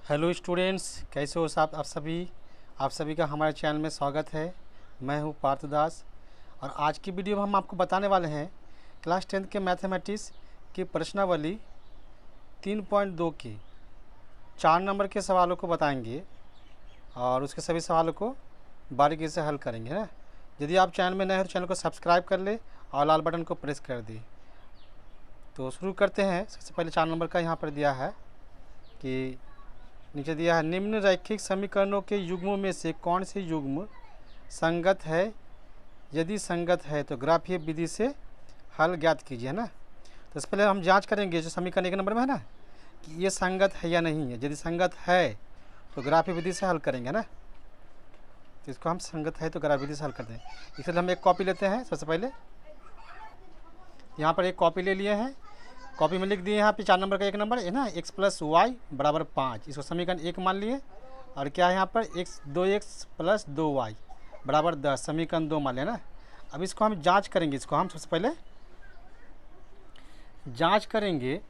Hello students, कैसे हो आप सभी का हमारे चैनल में स्वागत है। मैं हूं पार्थ दास और आज की वीडियो में हम आपको बताने वाले हैं क्लास 10th के मैथमेटिक्स की प्रश्नावली 3.2 की 4 नंबर के सवालों को बताएंगे और उसके सभी सवालों को बारीकी से हल करेंगे ना। यदि आप चैनल में नए हो तो चैनल को सब्सक्राइब कर ले और लाल बटन को प्रेस कर दी। तो शुरू करते हैं। सबसे पहले 4 नंबर का यहाँ पर दिया है कि नीचे दिया है, निम्न रैखिक समीकरणों के युग्मों में से कौन से युग्म संगत है, यदि संगत है तो ग्राफीय विधि से हल ज्ञात कीजिए, है ना। तो इससे पहले हम जांच करेंगे जो समीकरण 1 नंबर में है ना कि ये संगत है या नहीं है। यदि संगत है तो ग्राफीय विधि से हल करेंगे ना। तो इसको हम संगत है तो ग्राफीय विधि से हल करते हैं। इसलिए हम एक कॉपी लेते हैं। सबसे पहले यहाँ पर एक कॉपी ले लिए हैं। कॉपी में लिख दिए यहाँ पे 4 नंबर का 1 नंबर है ना, x + y = 5। इसको समीकरण 1 मान लिए। और क्या है यहाँ पर 2x + 2y = 10, समीकरण 2 मान लिया ना। अब इसको हम जांच करेंगे। इसको हम सबसे पहले जांच करेंगे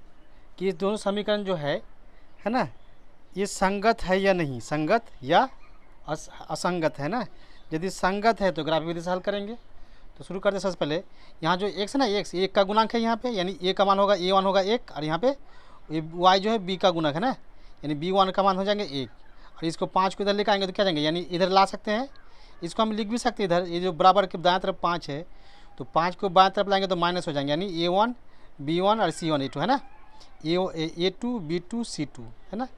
कि इस दोनों समीकरण जो है ना, ये संगत है या नहीं, संगत या असंगत है ना। यदि संगत है तो ग्राफीय विधि से हल करेंगे। तो शुरू करते हैं। सबसे पहले यहाँ जो x है ना, x एक का गुणांक है यहाँ पे, यानी a का मान होगा a1 होगा 1, और यहाँ पे y जो है b का गुणक है ना, यानी b1 का मान हो जाएंगे 1। और इसको 5 को इधर लेकर आएंगे तो क्या जाएंगे, यानी इधर ला सकते हैं। इसको हम लिख भी सकते हैं इधर, ये जो बराबर के दाएं तरफ 5 है तो 5 को बाएं तरफ लाएंगे तो माइनस हो जाएंगे, यानी a1 b1 और c1 a2 है ना, a2 b2 c2 है ना।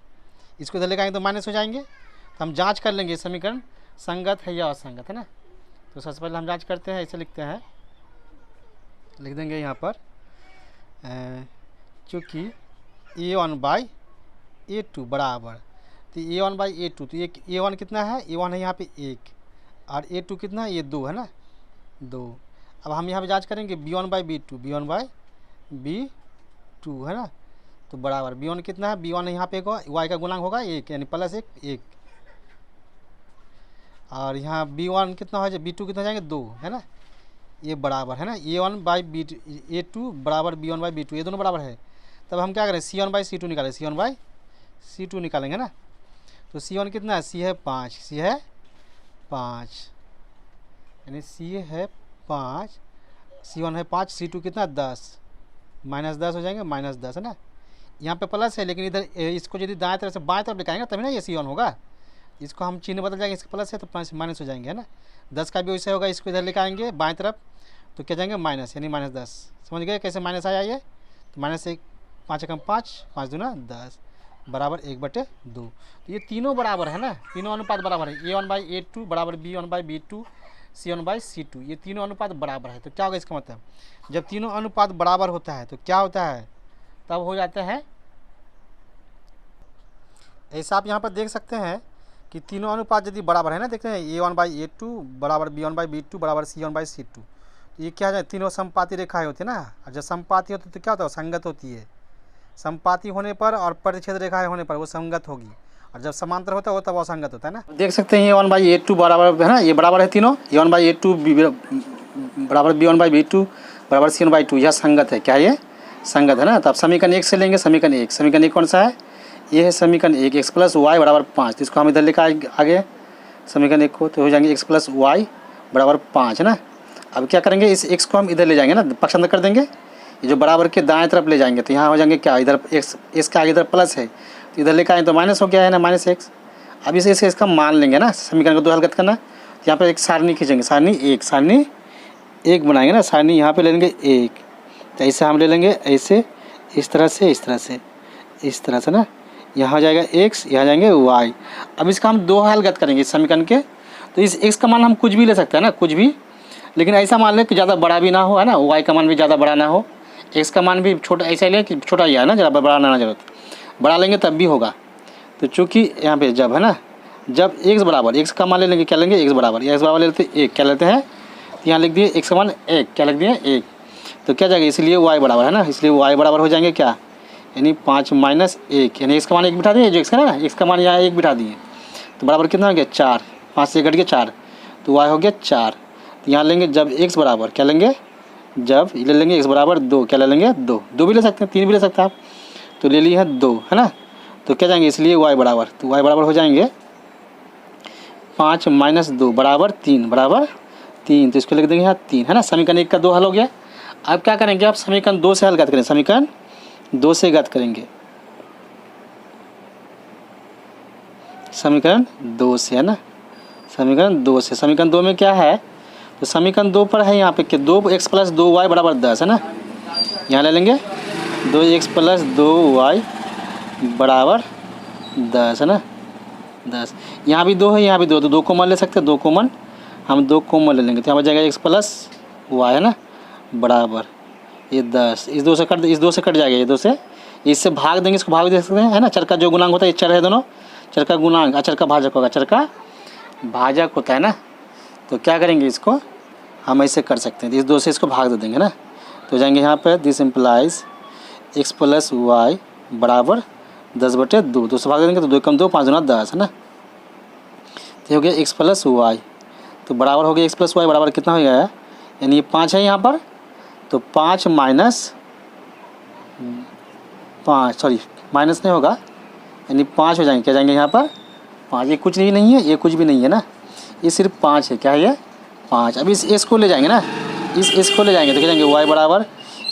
इसको इधर लेकर आएंगे तो माइनस हो जाएंगे। तो हम जाँच कर लेंगे समीकरण संगत है या असंगत है ना। तो सबसे पहले हम जांच करते हैं। ऐसे लिखते हैं, लिख देंगे यहाँ पर चूँकि a1/a2 बराबर, तो a1/a2 तो ये a1 कितना है, a1 है यहाँ पे 1 और a2 कितना है, ये 2 है ना, 2। अब हम यहाँ पे जांच करेंगे b1/b2 b1/b2 है ना, तो बराबर b1 कितना है, b1 यहाँ पे y का गुणांक होगा 1, यानी +1 1। और यहाँ b1 कितना हो जाए, b2 कितना हो जाएंगे 2 है ना, ये बराबर है ना a1/b2 a2 बराबर b1/b2, ये दोनों बराबर है। तब हम क्या करें, c1/c2 निकालें, c1/c2 निकालेंगे ना। तो c1 कितना है, c है 5, c है 5, यानी c है 5, c1 है 5, c2 कितना 10, -10 हो जाएंगे, -10 है ना। यहाँ पे प्लस है लेकिन इधर इसको यदि दाएं तरफ से बाएं तरफ लिखाएंगे तभी ना ये c1 होगा। इसको हम चिन्ह बदल जाएंगे, इसका प्लस है तो माइनस हो जाएंगे है ना। 10 का भी वैसे होगा, इसको इधर लेकर आएंगे बाएं तरफ तो क्या जाएंगे माइनस, यानी -10। समझ गए कैसे माइनस आया ये, तो -1 5 एकम 5 5 दूना 10 बराबर 1/2। तो ये तीनों बराबर है ना, तीनों अनुपात बराबर है। a1/a2 बराबर b1/b2 c1/c2, ये तीनों अनुपात बराबर है। तो क्या होगा इसका मतलब, जब तीनों अनुपात बराबर होता है तो क्या होता है, तब हो जाता है ऐसा। आप यहाँ पर देख सकते हैं कि तीनों अनुपात यदि बराबर है ना, देखते हैं a1/a2 बराबर b1/b2 बराबर c1/c2, तो ये क्या है, तीनों समपाती रेखाएं होती है ना। और जब समपाती होती है तो क्या होता है, संगत होती है। समपाती होने पर और परिच्छेद रेखाएं होने पर वो संगत होगी, और जब समांतर होता है वो तब असंगत होता है ना। देख सकते हैं a1/a2 बराबर है ना, ये बराबर है तीनों, a1/a2 बराबर b1/b2 बराबर c1/2, यह संगत है। क्या ये संगत है ना। तो आप समीकरण 1 से लेंगे, समीकरण 1 कौन सा है, ये है समीकरण 1, x + y = 5। तो इसको हम इधर लेकर आगे समीकरण 1 को, तो हो जाएंगे x + y = 5 है ना। अब क्या करेंगे, इस x को हम इधर ले जाएंगे ना, पक्ष अंदर कर देंगे, ये जो बराबर के दाएं तरफ ले जाएंगे तो यहाँ हो जाएंगे क्या, इधर x का आगे इधर प्लस है तो इधर लेकर आए तो माइनस हो गया है ना, -x। अब इसे इसका मान लेंगे ना, समीकरण को 2 हल करना। तो यहाँ पर एक सारणी खींचेंगे, सारणी 1 बनाएंगे ना, सारणी यहाँ पर ले लेंगे 1, तो ऐसे हम ले लेंगे, ऐसे इस तरह से ना, यहाँ हो जाएगा x, यहाँ जाएंगे y। अब इसका हम 2 हलगत करेंगे इस समीकरण के। तो इस x का मान हम कुछ भी ले सकते हैं ना, कुछ भी, लेकिन ऐसा मान लें कि ज़्यादा बड़ा भी ना हो है ना, y का मान भी ज़्यादा बड़ा ना हो, x का मान भी छोटा, ऐसा ले कि छोटा ही है ना, ज़्यादा बड़ा ना जरूरत, बड़ा लेंगे तब भी होगा। तो चूँकि यहाँ पे जब है ना, जब x बराबर, x का मान ले लेंगे, क्या लेंगे, x बराबर ले लेते 1, क्या लेते हैं, यहाँ लिख दिए x का मान 1, क्या लिख दिए 1, तो क्या जाएगा, इसलिए y बराबर है ना, इसलिए y बराबर हो जाएंगे क्या, यानी 5 - 1, यानी x का मान 1 बिठा दिए, जो x का ना, x का मान यहाँ 1 बिठा दिए, तो बराबर कितना हो गया 4, 5 से 1 घट गया 4, तो y हो गया 4। तो यहाँ लेंगे जब x बराबर, क्या लेंगे, जब ले लेंगे x बराबर 2, क्या ले लेंगे 2 भी ले सकते हैं, 3 भी ले सकते हैं आप, तो ले लिए हैं 2 है ना। तो क्या जाएंगे, इसलिए y बराबर, तो y बराबर हो जाएंगे 5 - 2 बराबर 3, बराबर 3। तो इसको लिख देंगे यहाँ 3, है ना। समीकरण 1 का 2 हल हो गया। अब क्या करेंगे, आप समीकरण 2 से हल ज्ञात करेंगे, समीकरण 2 से ज्ञात करेंगे, समीकरण 2 से, है ना। समीकरण 2 से, समीकरण 2 में क्या है, तो समीकरण 2 पर है यहाँ पे कि 2x + 2y बराबर 10, है ना। यहाँ ले लेंगे 2x + 2y बराबर 10, है ना, 10। यहाँ भी 2 है, यहाँ भी 2, तो 2 कॉमन ले सकते हैं, 2 कॉमन, हम 2 कॉमन ले लेंगे, तो यहाँ पर जाएगा x + y, है ना, बराबर ये 10। इस 2 से कट जाएगा, ये 2 से, इससे भाग देंगे, इसको भाग दे सकते हैं, है ना। चर का जो गुणांक होता है, ये चर है दोनों, चर का गुणांक, चर का भाजक होगा, चर का भाजक होता है ना। तो क्या करेंगे, इसको हम ऐसे कर सकते हैं, इस 2 से इसको भाग दे देंगे ना। तो जाएंगे यहाँ पर, दिस इम्प्लाइज x + y बराबर 10/2, 2 से भाग देंगे तो 2 × 2 5 × 10, है ना। तो हो गया x + y, तो बराबर हो गया x + y बराबर कितना हो गया है, यानी ये 5 है यहाँ पर, तो 5 - 5, सॉरी माइनस नहीं होगा, यानी 5 हो जाएंगे, क्या जाएंगे यहाँ पर 5, ये कुछ नहीं है, ये कुछ भी नहीं है ना, ये सिर्फ 5 है, क्या है ये 5। अब इस को ले जाएंगे ना, इस को ले जाएंगे तो क्या जाएंगे y बराबर,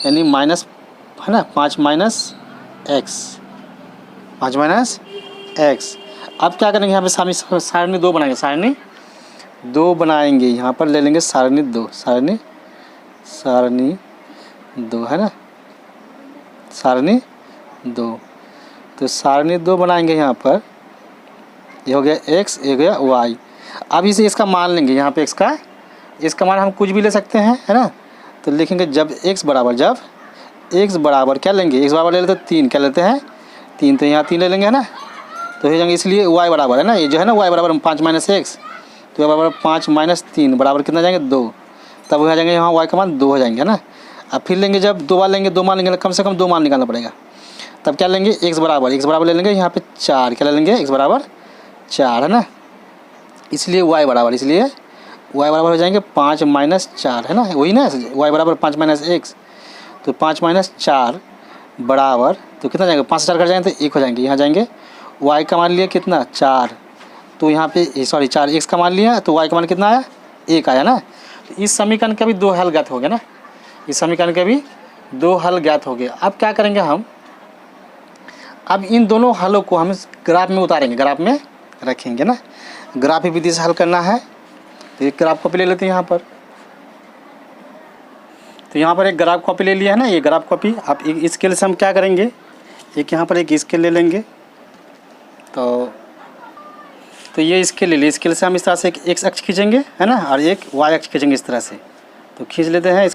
यानी माइनस, है ना, 5 - x, 5 - x। अब क्या करेंगे, यहाँ पे सारणी 2 बनाएंगे, सारणी 2 बनाएंगे, यहाँ पर ले लेंगे सारणी 2, सारणी 2, है ना, सारणी 2। तो सारणी 2 बनाएंगे यहाँ पर, ये हो गया x, ये हो गया y। अब इसे इसका मान लेंगे, यहाँ पे इसका मान हम कुछ भी ले सकते हैं, है ना। तो लिखेंगे जब x बराबर क्या लेंगे, x बराबर ले लेते हैं 3, क्या लेते हैं 3, तो यहाँ 3 ले लेंगे, है ना। तो हो जाएंगे, इसलिए y बराबर, है ना, ये जो है ना y बराबर 5 - x, तो y बराबर 5 - 3 बराबर कितना जाएंगे 2, तब हो जाएंगे यहाँ y का मान 2 हो जाएंगे, है ना। अब फिर लेंगे, जब 2 बार लेंगे, 2 मान लेंगे, कम से कम 2 मान निकालना पड़ेगा, तब क्या लेंगे x बराबर ले लेंगे यहाँ पे 4, क्या ले लेंगे x बराबर 4, है ना। इसलिए y बराबर हो जाएंगे 5 - 4, है ना, वही ना, y बराबर 5 - x, तो 5 - 4 बराबर, तो कितना जाएगा, 5 से 4 कट जाएंगे तो 1 हो जाएंगे। यहाँ जाएंगे y का मान लिया कितना 4, तो यहाँ पे सॉरी 4, x का मान लिया, तो y का मान कितना आया 1 आया ना। तो इस समीकरण का भी 2 हल ज्ञात हो गया ना, इस समीकरण के भी 2 हल ज्ञात हो गए। अब क्या करेंगे हम, अब इन दोनों हलों को हम ग्राफ में उतारेंगे, ग्राफ में रखेंगे ना। ग्राफ विधि से हल करना है, तो एक ग्राफ कॉपी ले लेते हैं यहाँ पर। तो यहाँ पर एक ग्राफ कॉपी ले लिया है ना, ये ग्राफ कॉपी। अब एक स्केल से हम क्या करेंगे, एक यहाँ पर एक स्केल ले लेंगे, तो ये स्केल ले लिए, स्केल से हम इस तरह से एक x अक्ष खींचेंगे, है ना, और एक y अक्ष खींचेंगे इस तरह से। तो खींच लेते हैं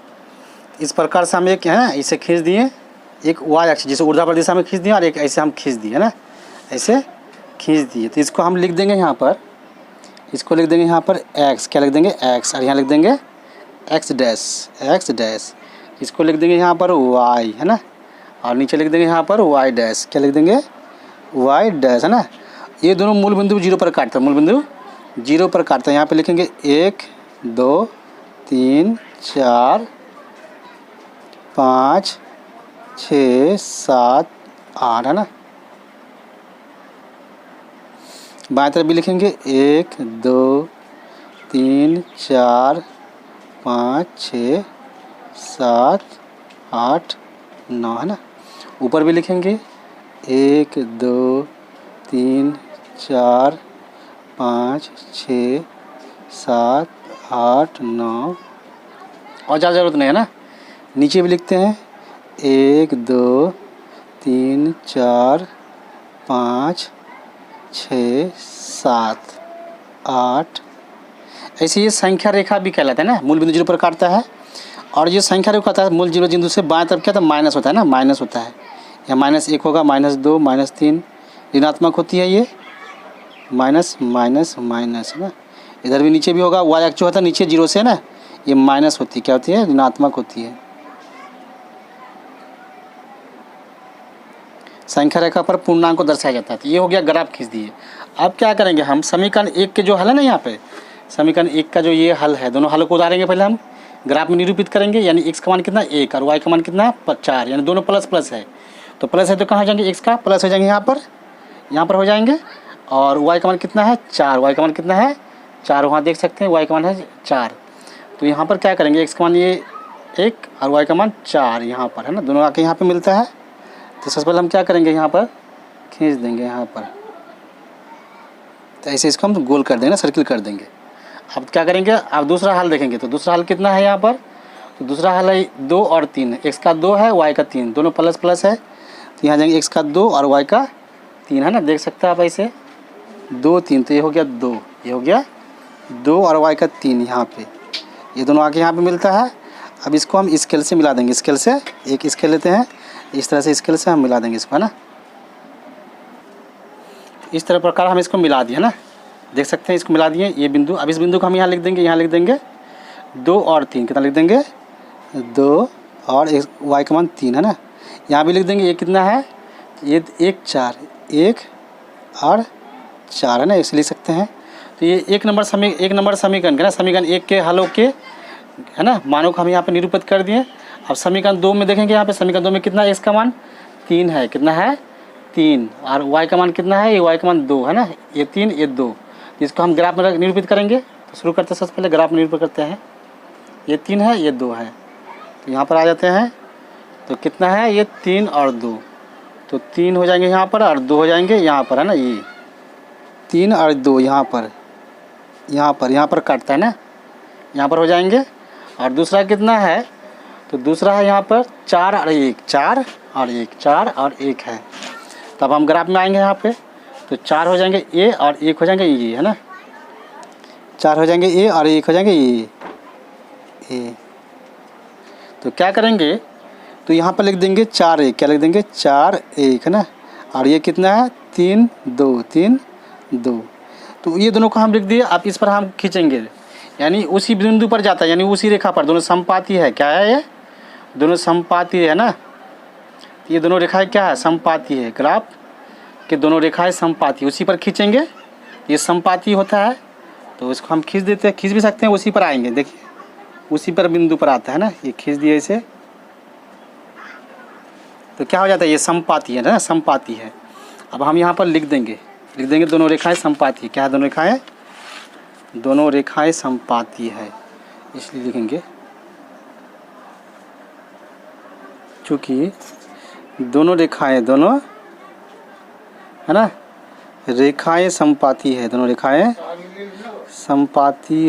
इस प्रकार से हम एक, है ना, इसे खींच दिए, एक y अक्ष जिसे ऊर्ध्वाधर दिशा में खींच दिया, और एक ऐसे हम खींच दिए, है ना, ऐसे खींच दिए। तो इसको हम लिख देंगे यहाँ पर, इसको लिख देंगे यहाँ पर x, क्या लिख देंगे x, और यहाँ लिख देंगे x डैश, इसको लिख देंगे यहाँ पर y, है ना, और नीचे लिख देंगे यहाँ पर y डैश, क्या लिख देंगे y डैश, है ना। ये दोनों मूल बिंदु 0 पर काटते हैं, मूल बिंदु 0 पर काटते हैं। यहाँ पे लिखेंगे 1 2 3 4 5 6 7 8, है ना। बाएं तरफ भी लिखेंगे 1 2 3 4 5 6 7 8 9, है ना। ऊपर भी लिखेंगे 1 2 3 4 5 6 7 8 9, और ज़्यादा ज़रूरत नहीं है ना। नीचे भी लिखते हैं 1 2 3 4 5 6 7 8। ऐसे ये संख्या रेखा भी कहलाता है ना, मूल बिंदु 0 पर काटता है। और ये संख्या रेखा होता है मूल 0 बिंदु से बाएं तरफ क्या था, माइनस होता है ना, माइनस होता है। या -1 होगा, -2 -3 ऋणात्मक होती है, ये माइनस माइनस माइनस, है ना। इधर भी नीचे भी होगा, y अक्ष जो होता है नीचे 0 से, है ना, ये माइनस होती है, क्या होती है, ऋणात्मक होती है। संख्या रेखा पर पूर्णांक को दर्शाया जाता है। तो ये हो गया, ग्राफ खींच दिए। अब क्या करेंगे हम, समीकरण 1 के जो हल है ना, यहाँ पे समीकरण 1 का जो ये हल है, दोनों हलों को उतारेंगे, पहले हम ग्राफ में निरूपित करेंगे। यानी x का मान कितना 1 और y का मान कितना 4, यानी दोनों प्लस प्लस है। तो प्लस है तो कहाँ जाएंगे, x का प्लस हो जाएंगे यहाँ पर, यहाँ पर हो जाएंगे। और y का मान कितना है 4, y का मान कितना है 4, वहाँ देख सकते हैं y का मान है 4। तो यहाँ पर क्या करेंगे, x का मान ये 1 और y का मान 4 यहाँ पर है ना, दोनों आके यहाँ पे मिलता है। तो सबसे पहले हम क्या करेंगे, यहाँ पर खींच देंगे यहाँ पर, तो ऐसे इसको हम गोल कर देंगे ना, सर्किल कर देंगे। अब क्या करेंगे, अब दूसरा हल देखेंगे। तो दूसरा हल कितना है यहाँ पर, तो दूसरा हल है 2 और 3, x का 2 है y का 3, दोनों प्लस प्लस है। तो यहाँ जाएंगे x का 2 और y का 3 है ना, देख सकते हैं आप ऐसे 2 3, तो ये हो गया 2, ये हो गया 2 और y का 3 यहाँ पे, ये दोनों आके यहाँ पे मिलता है। अब इसको हम स्केल से मिला देंगे, स्केल से एक स्केल लेते हैं, इस तरह से स्केल से हम मिला देंगे इसको है ना। इस तरह प्रकार हम इसको मिला दिए ना, देख सकते हैं इसको मिला दिए ये बिंदु। अब इस बिंदु को हम यहाँ लिख देंगे, यहाँ लिख देंगे 2 और 3, कितना लिख देंगे 2 और y का मान 3 है ना। यहाँ भी लिख देंगे ये कितना है, ये 1 4, 1 और 4 है ना, इसे लिख सकते हैं। तो ये एक नंबर समीकरण का ना, समीकरण 1 के हलों के है ना मानों को हम यहाँ पे निरूपित कर दिए। अब समीकरण 2 में देखेंगे, यहाँ पे समीकरण 2 में कितना है, x का मान 3 है, कितना है 3, और y का मान कितना है, ये y का मान 2 है ना, ये 3 ये 2। इसको हम ग्राफ में निरूपित करेंगे। तो शुरू करते हैं, सबसे पहले ग्राफ में निरूपित करते हैं। ये 3 है, ये 2 है, तो यहाँ पर आ जाते हैं। तो कितना है, ये 3 और 2, तो 3 हो जाएंगे यहाँ पर और 2 हो जाएंगे यहाँ पर है ना, ये 3 और 2 यहाँ पर काटता है ना, यहाँ पर हो जाएंगे। और दूसरा कितना है, तो दूसरा है यहाँ पर 4 और 1, 4 और 1, 4 और 1 है। तब हम ग्राफ में आएंगे यहाँ पे, तो 4 हो जाएंगे ए और 1 हो जाएंगे ये है ना, 4 हो जाएंगे ए और 1 हो जाएंगे ये ए। तो क्या करेंगे, तो यहाँ पर लिख देंगे 4 1, क्या लिख देंगे 4 1 है ना, और ये कितना है 3 2 3 2। तो ये दोनों को हम लिख दिए। अब इस पर हम खींचेंगे, यानी उसी बिंदु पर जाता है, यानी उसी रेखा पर, दोनों समपाती है। क्या है ये, दोनों समपाती है ना, ये दोनों रेखाएं क्या है, समपाती है। ग्राफ के दोनों रेखाएं समपाती, उसी पर खींचेंगे, ये समपाती होता है। तो इसको हम खींच देते हैं, खींच भी सकते हैं, उसी पर आएंगे, देखिए उसी पर बिंदु पर आता है ना, ये खींच दिए इसे। तो क्या हो जाता है, ये समपाती है ना, समपाती है। अब हम यहाँ पर लिख देंगे दोनों रेखाएं समपाती है। क्या है, दोनों रेखाएं समपाती है, इसलिए लिखेंगे चूँकि दोनों रेखाएं, दोनों है ना रेखाएं समपाती है, दोनों रेखाएं समपाती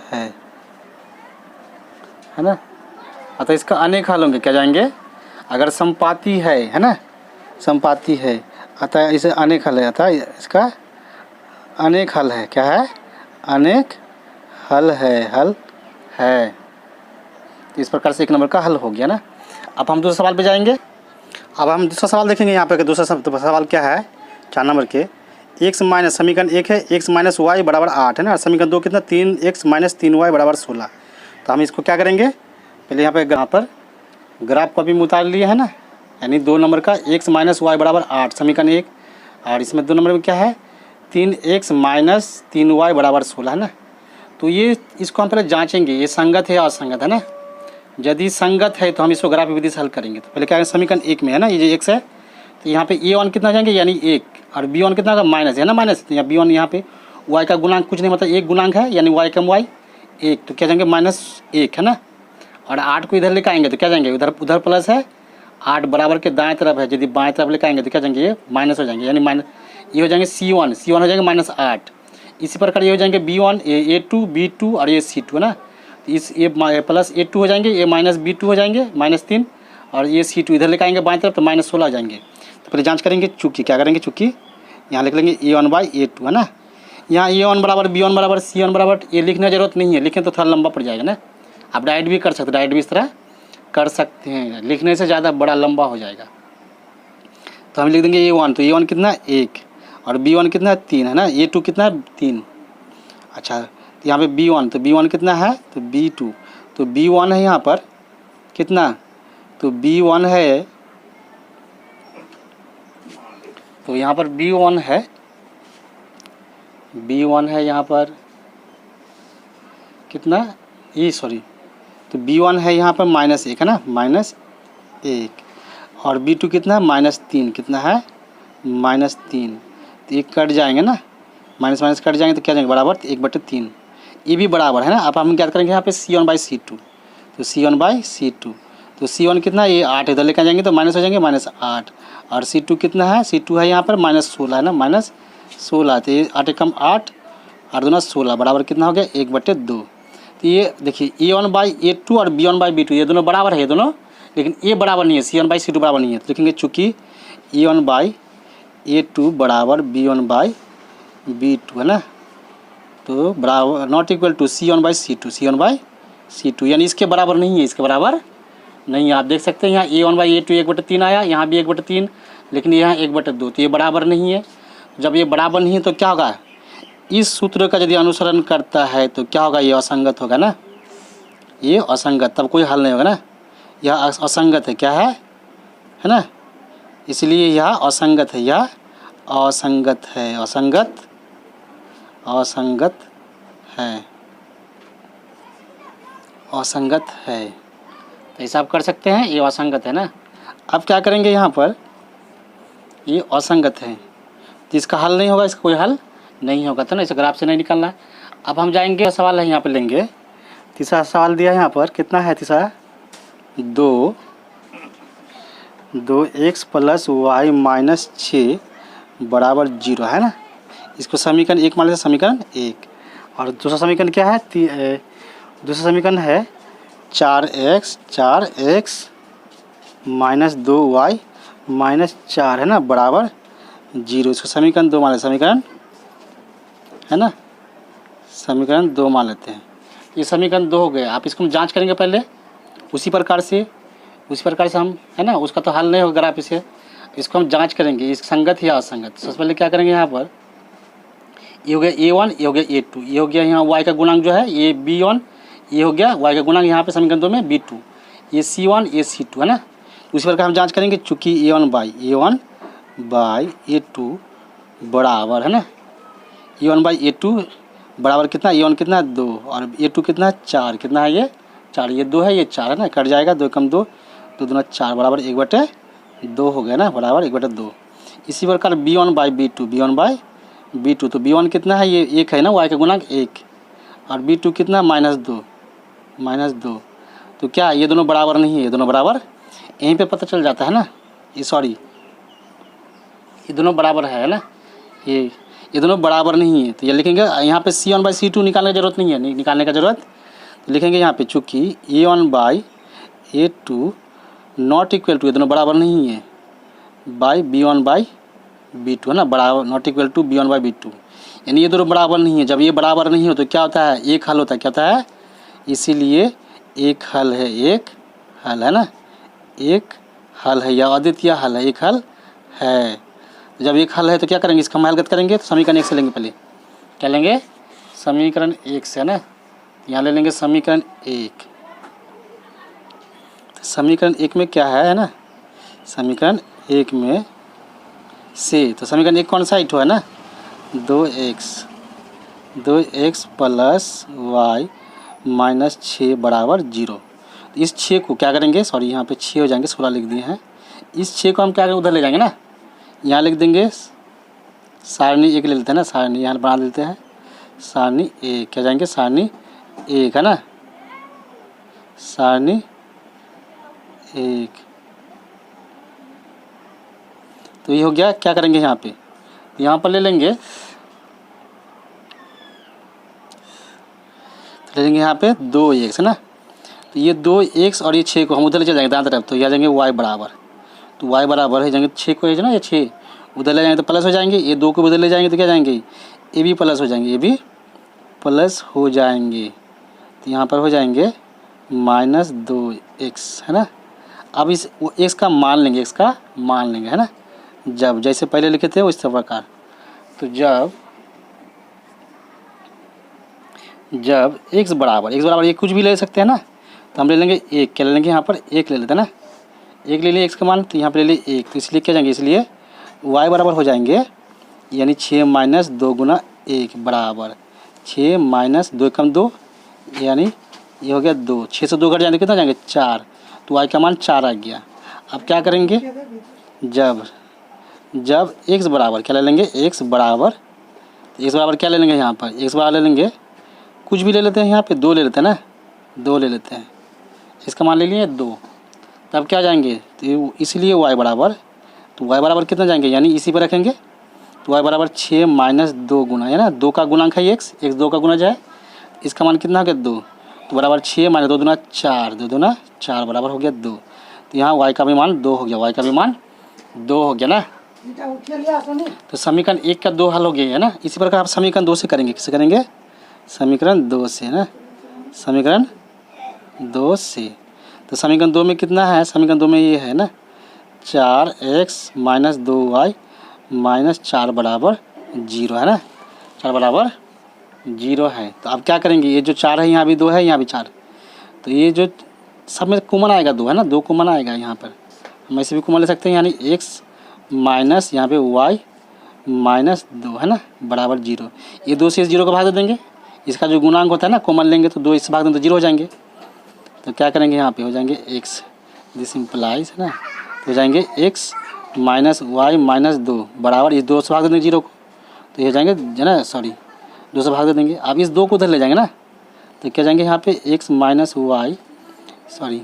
है ना। अतः इसका अनेक हल होंगे, क्या जाएंगे, अगर समपाती है ना, समपाती है, अतः इसे अनेक हल है, अतः इसका अनेक हल है। क्या है, अनेक हल है। इस प्रकार से एक नंबर का हल हो गया ना। अब हम दूसरे सवाल पे जाएंगे। अब हम दूसरा सवाल देखेंगे यहाँ पे कि दूसरा सवाल क्या है, 4 नंबर के। x माइनस, समीकरण 1 है x माइनस वाई बराबर 8 है ना, समीकरण 2 कितना 3x माइनस 3y बराबर 16। तो हम इसको क्या करेंगे, पहले यहाँ पर ग्राफ को भी उतार लिए है ना, यानी 2 नंबर का x माइनस वाई बराबर 8 समीकरण 1, और इसमें 2 नंबर में क्या है 3x माइनस 3y बराबर 16 है ना। तो ये इसको हम पहले जाँचेंगे, ये संगत है असंगत है ना। यदि संगत है तो हम इसको ग्राफ विधि से हल करेंगे। तो पहले क्या है, समीकरण 1 में है ना, ये जो x है, तो यहाँ पे a1 कितना जाएंगे, यानी 1, और b1 कितना का माइनस है ना, माइनस। तो यहाँ b1 यहाँ पे y का गुणांक कुछ नहीं, मतलब 1 गुणांक है, यानी y कम y 1, तो क्या जाएंगे -1 है ना। और 8 को इधर लेकर आएंगे तो क्या जाएंगे, उधर प्लस है, 8 बराबर के दाएं तरफ है, यदि बाएं तरफ लेकर आएंगे तो क्या जाएंगे, ये माइनस हो जाएंगे, यानी माइनस ये हो जाएंगे c1 हो जाएंगे -8। इसी प्रकार ये हो जाएंगे b1 a2 b2 और ये c2 है ना। इस ये प्लस a2 हो जाएंगे, ये माइनस b2 हो जाएंगे -3, और ये c2 इधर लेकर आएंगे बाएं तरफ तो -16 हो जाएंगे। तो पहले जांच करेंगे, चूँकि क्या करेंगे, चूँकि यहाँ लिख लेंगे a1/a2 है ना। यहाँ a1 बराबर b1 बराबर c1 बराबर, ये लिखने की जरूरत नहीं है, लिखें तो थोड़ा लंबा पड़ जाएगा ना। आप डायरेक्ट भी कर सकते हैं, डायरेक्ट भी इस तरह कर सकते हैं, लिखने से ज़्यादा बड़ा लंबा हो जाएगा। तो हम लिख देंगे a1, तो a1 कितना 1 और b1 कितना 3 है ना, a2 कितना 3। अच्छा, तो यहाँ पे b1, तो b1 कितना है, तो b2, तो b1 है यहाँ पर कितना, तो b1 है, तो यहाँ पर b1 है यहाँ पर कितना तो b1 है यहाँ पर -1 है ना, -1, और B2 कितना है -3, कितना है -3, तो ये कट जाएंगे ना, माइनस माइनस कट जाएंगे तो क्या जाएंगे बराबर 1/3, ये भी बराबर है ना। अब हम क्या करेंगे यहाँ पे C1/C2, तो C1/C2, तो C1 कितना है, ये 8 इधर लेकर जाएंगे तो माइनस हो जाएंगे -8, और C2 कितना है, C2 है यहाँ पर -16 है ना, -16, तो ये 8 कम 8, 8 दूना 16 बराबर कितना हो गया 1/2। तो ये देखिए A1/A2 और B1/B2 ये दोनों बराबर है, ये दोनों, लेकिन ये बराबर नहीं है, C1/C2 बराबर नहीं है, तो लिखेंगे चूँकि A1/A2 बराबर B1/B2 है ना, तो बराबर नॉट इक्वल टू C1/C2 यानी इसके बराबर नहीं है, इसके बराबर नहीं है। आप देख सकते हैं यहाँ A1/A2 1/3 आया, यहाँ भी 1/3, लेकिन यहाँ 1/2, तो ये बराबर नहीं है। जब ये बराबर नहीं है तो क्या होगा, इस सूत्र का यदि अनुसरण करता है तो क्या होगा, ये असंगत होगा ना, ये असंगत, तब कोई हल नहीं होगा ना, यह असंगत है, क्या है ना, इसलिए यह असंगत है, यह असंगत है, असंगत है, असंगत है, तो ऐसा आप कर सकते हैं, ये असंगत है ना। अब क्या करेंगे यहाँ पर, ये असंगत है तो इसका हल नहीं होगा, इसका कोई हल नहीं होगा, तो ना इसे ग्राफ से नहीं निकालना। अब हम जाएंगे, सवाल है यहाँ पे लेंगे, तीसरा सवाल दिया है यहाँ पर, कितना है तीसरा, 2x + y - 6 बराबर 0 है ना। इसको समीकरण 1 मान लेते, समीकरण 1, और दूसरा समीकरण क्या है, दूसरा समीकरण है 4x - 2y - 4 है ना बराबर 0। इसको समीकरण 2 मान लेते, समीकरण है ना, समीकरण 2 मान लेते हैं। ये समीकरण 2 हो गया। आप इसको हम जांच करेंगे पहले, उसी प्रकार से हम है ना, उसका तो हल नहीं होगा ग्राफ से, इसको हम जांच करेंगे, इस संगत या असंगत। सबसे पहले क्या करेंगे, यहाँ पर ये हो गया A1, ये हो गया A2, ये हो गया यहाँ y का गुणांक जो है ये B1, ये हो गया y का गुणांक यहाँ पे समीकरण 2 में B2, ये C1, ये C2 है ना। उसी प्रकार हम जांच करेंगे, चूँकि A1/A2 बराबर है ना, A1/A2 बराबर कितना, A1 कितना 2 और A2 कितना 4, कितना है ये 4, ये 2 है, ये 4 है ना, कट जाएगा, 2 कम 2, 2 दूना 4 बराबर 1/2 हो गया ना, बराबर 1/2। इसी प्रकार B1/B2, तो B1 कितना है, ये 1 है ना, y का गुणांक 1, और B2 कितना -2, तो क्या ये दोनों बराबर नहीं है, ये दोनों बराबर, यहीं पे पता चल जाता है ना, ये दोनों बराबर है ना, ये दोनों बराबर नहीं है, तो ये लिखेंगे यहाँ पे C1/C2 निकालने की जरूरत नहीं है, निकालने का जरूरत, तो लिखेंगे यहाँ पे चूँकि A1/A2 नॉट इक्वल टू, ये दोनों बराबर नहीं है, B1/B2 है ना, बराबर नॉट इक्वल टू B1/B2, यानी ये दोनों बराबर नहीं है। जब ये बराबर नहीं हो तो क्या होता है, एक हल होता है, क्या होता है, इसीलिए एक हल है, एक हल है ना, एक हल है या अद्वितीय हल है, एक हल है। जब एक हल है तो क्या करेंगे, इसका हम हलगत करेंगे, तो समीकरण 1 से लेंगे, पहले क्या लेंगे, समीकरण 1 से है ना, यहाँ ले लेंगे समीकरण 1। समीकरण 1 में क्या है ना, समीकरण 1 में से, तो समीकरण 1 कौन सा इटो है ना, 2x + y - 6 बराबर 0। इस 6 को क्या करेंगे, सॉरी यहाँ पे 6 हो जाएंगे, 16 लिख दिए हैं, इस 6 को हम क्या करेंगे, उधर ले जाएंगे ना, यहाँ लिख देंगे सारणी 1 ले लेते हैं ना, सारणी यहाँ बना लेते हैं, सारणी 1 क्या जाएंगे, सारणी 1 है ना, सारणी 1, तो ये हो गया। क्या करेंगे यहाँ पे, यहाँ पर ले लेंगे, तो ले लेंगे यहाँ पे 2x है ना, तो ये 2x और ये 6 को हम उधर ले जाएंगे दाएं तरफ, तो ये आ जाएंगे y बराबर, तो y बराबर है जाएंगे 6 को, है ना, ये 6 उधर ले जाएंगे तो प्लस हो जाएंगे, ये 2 को उधर ले जाएंगे तो क्या जाएंगे, ये भी प्लस हो जाएंगे, ये भी प्लस हो जाएंगे, तो यहाँ पर हो जाएंगे -2x है ना। अब इस x का मान लेंगे, x का मान लेंगे है ना, जब जैसे पहले लिखे थे उस प्रकार, तो जब x बराबर ये कुछ भी ले सकते हैं ना, तो हम ले लेंगे 1, क्या ले लेंगे यहाँ पर 1 ले लेते हैं ना, 1 ले लिए x का मान, तो यहाँ पर ले लिए 1, तो इसलिए क्या जाएंगे, इसलिए y बराबर हो जाएंगे, यानी 6 - 2 × 1 बराबर 6 - 2 कम 2, यानी ये हो गया 2, 6 से 2 घट जाएंगे कितना जाएंगे 4, तो y का मान 4 आ गया। अब क्या करेंगे, जब x बराबर क्या ले लेंगे, x बराबर क्या ले लेंगे, यहाँ पर x बराबर ले लेंगे, कुछ भी ले लेते हैं, यहाँ पे 2 ले लेते हैं ना, 2 ले लेते हैं, इसका मान ले लिए 2। तब क्या जाएंगे, तो इसलिए y बराबर, तो y बराबर कितना जाएंगे, यानी इसी पर रखेंगे, तो y बराबर 6 माइनस 2 गुना, है ना, 2 का गुणांक है x 2 का गुना जाए, इसका मान कितना हो गया 2, तो बराबर 6 माइनस 2 दूना 4, 2 दूना 4 बराबर हो गया 2। तो यहाँ y का भी मान 2 हो गया, y का भी मान 2 हो गया ना। तो समीकरण 1 का 2 हल हो गया है ना। इसी प्रकार आप समीकरण 2 से करेंगे, किससे करेंगे, समीकरण 2 से ना, समीकरण 2 से। तो समीकरण 2 में कितना है, समीकरण 2 में ये है ना 4x माइनस 2y माइनस 4 बराबर 0 है ना, 4 बराबर 0 है। तो अब क्या करेंगे, ये जो 4 है यहाँ भी 2 है, यहाँ भी 4, तो ये जो सब में कॉमन आएगा 2 है ना, 2 कॉमन आएगा यहाँ पर, हम ऐसे भी कॉमन ले सकते हैं, यानी x माइनस यहाँ पे y माइनस 2 है ना बराबर 0। ये 2 से इस 0 को भाग दे देंगे, इसका जो गुणांक होता है ना कॉमन लेंगे तो 2 इससे भाग दें तो 0 हो जाएंगे। तो क्या करेंगे, यहाँ पे हो जाएंगे x, दिस इम्प्लाइज है ना, तो हो जाएंगे x माइनस y माइनस 2 बराबर, ये 2 से भाग दे देंगे 0 को, तो ये हो जाएंगे है ना, सॉरी 2 से भाग दे देंगे। अब इस 2 को उधर ले जाएंगे ना, तो क्या जाएंगे यहाँ पे x माइनस y, सॉरी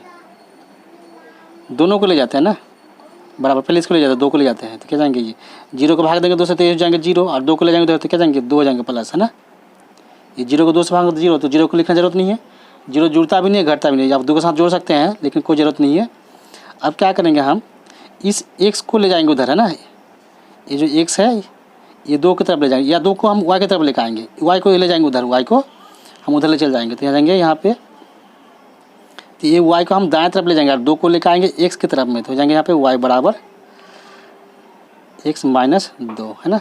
दोनों को ले जाते हैं ना बराबर, पहले इसको ले जाते हैं 2 को ले जाते हैं, तो क्या जाएंगे ये 0 को भाग देंगे 2 से, तो ये हो जाएंगे 0, और 2 को ले जाएंगे तो क्या जाएंगे 2 हो जाएंगे प्लस, है ना। ये 0 को 2 से भाग 0, तो 0 को लिखने की जरूरत नहीं है, 0 जुड़ता भी नहीं है घटता भी नहीं है, आप 2 के साथ जोड़ सकते हैं लेकिन कोई ज़रूरत नहीं है। अब क्या करेंगे, हम इस x को ले जाएंगे उधर, है ना, ये जो x है ये 2 की तरफ ले जाएंगे, या 2 को हम y की तरफ लेकर आएंगे, y को ले जाएंगे उधर, y को हम उधर ले चल जाएंगे, तो यहाँ जाएंगे यहाँ पे, तो ये y को हम दाएं तरफ ले जाएंगे और 2 को लेकर आएंगे x की तरफ में, तो हो जाएंगे यहाँ पे y बराबर x माइनस 2 है ना।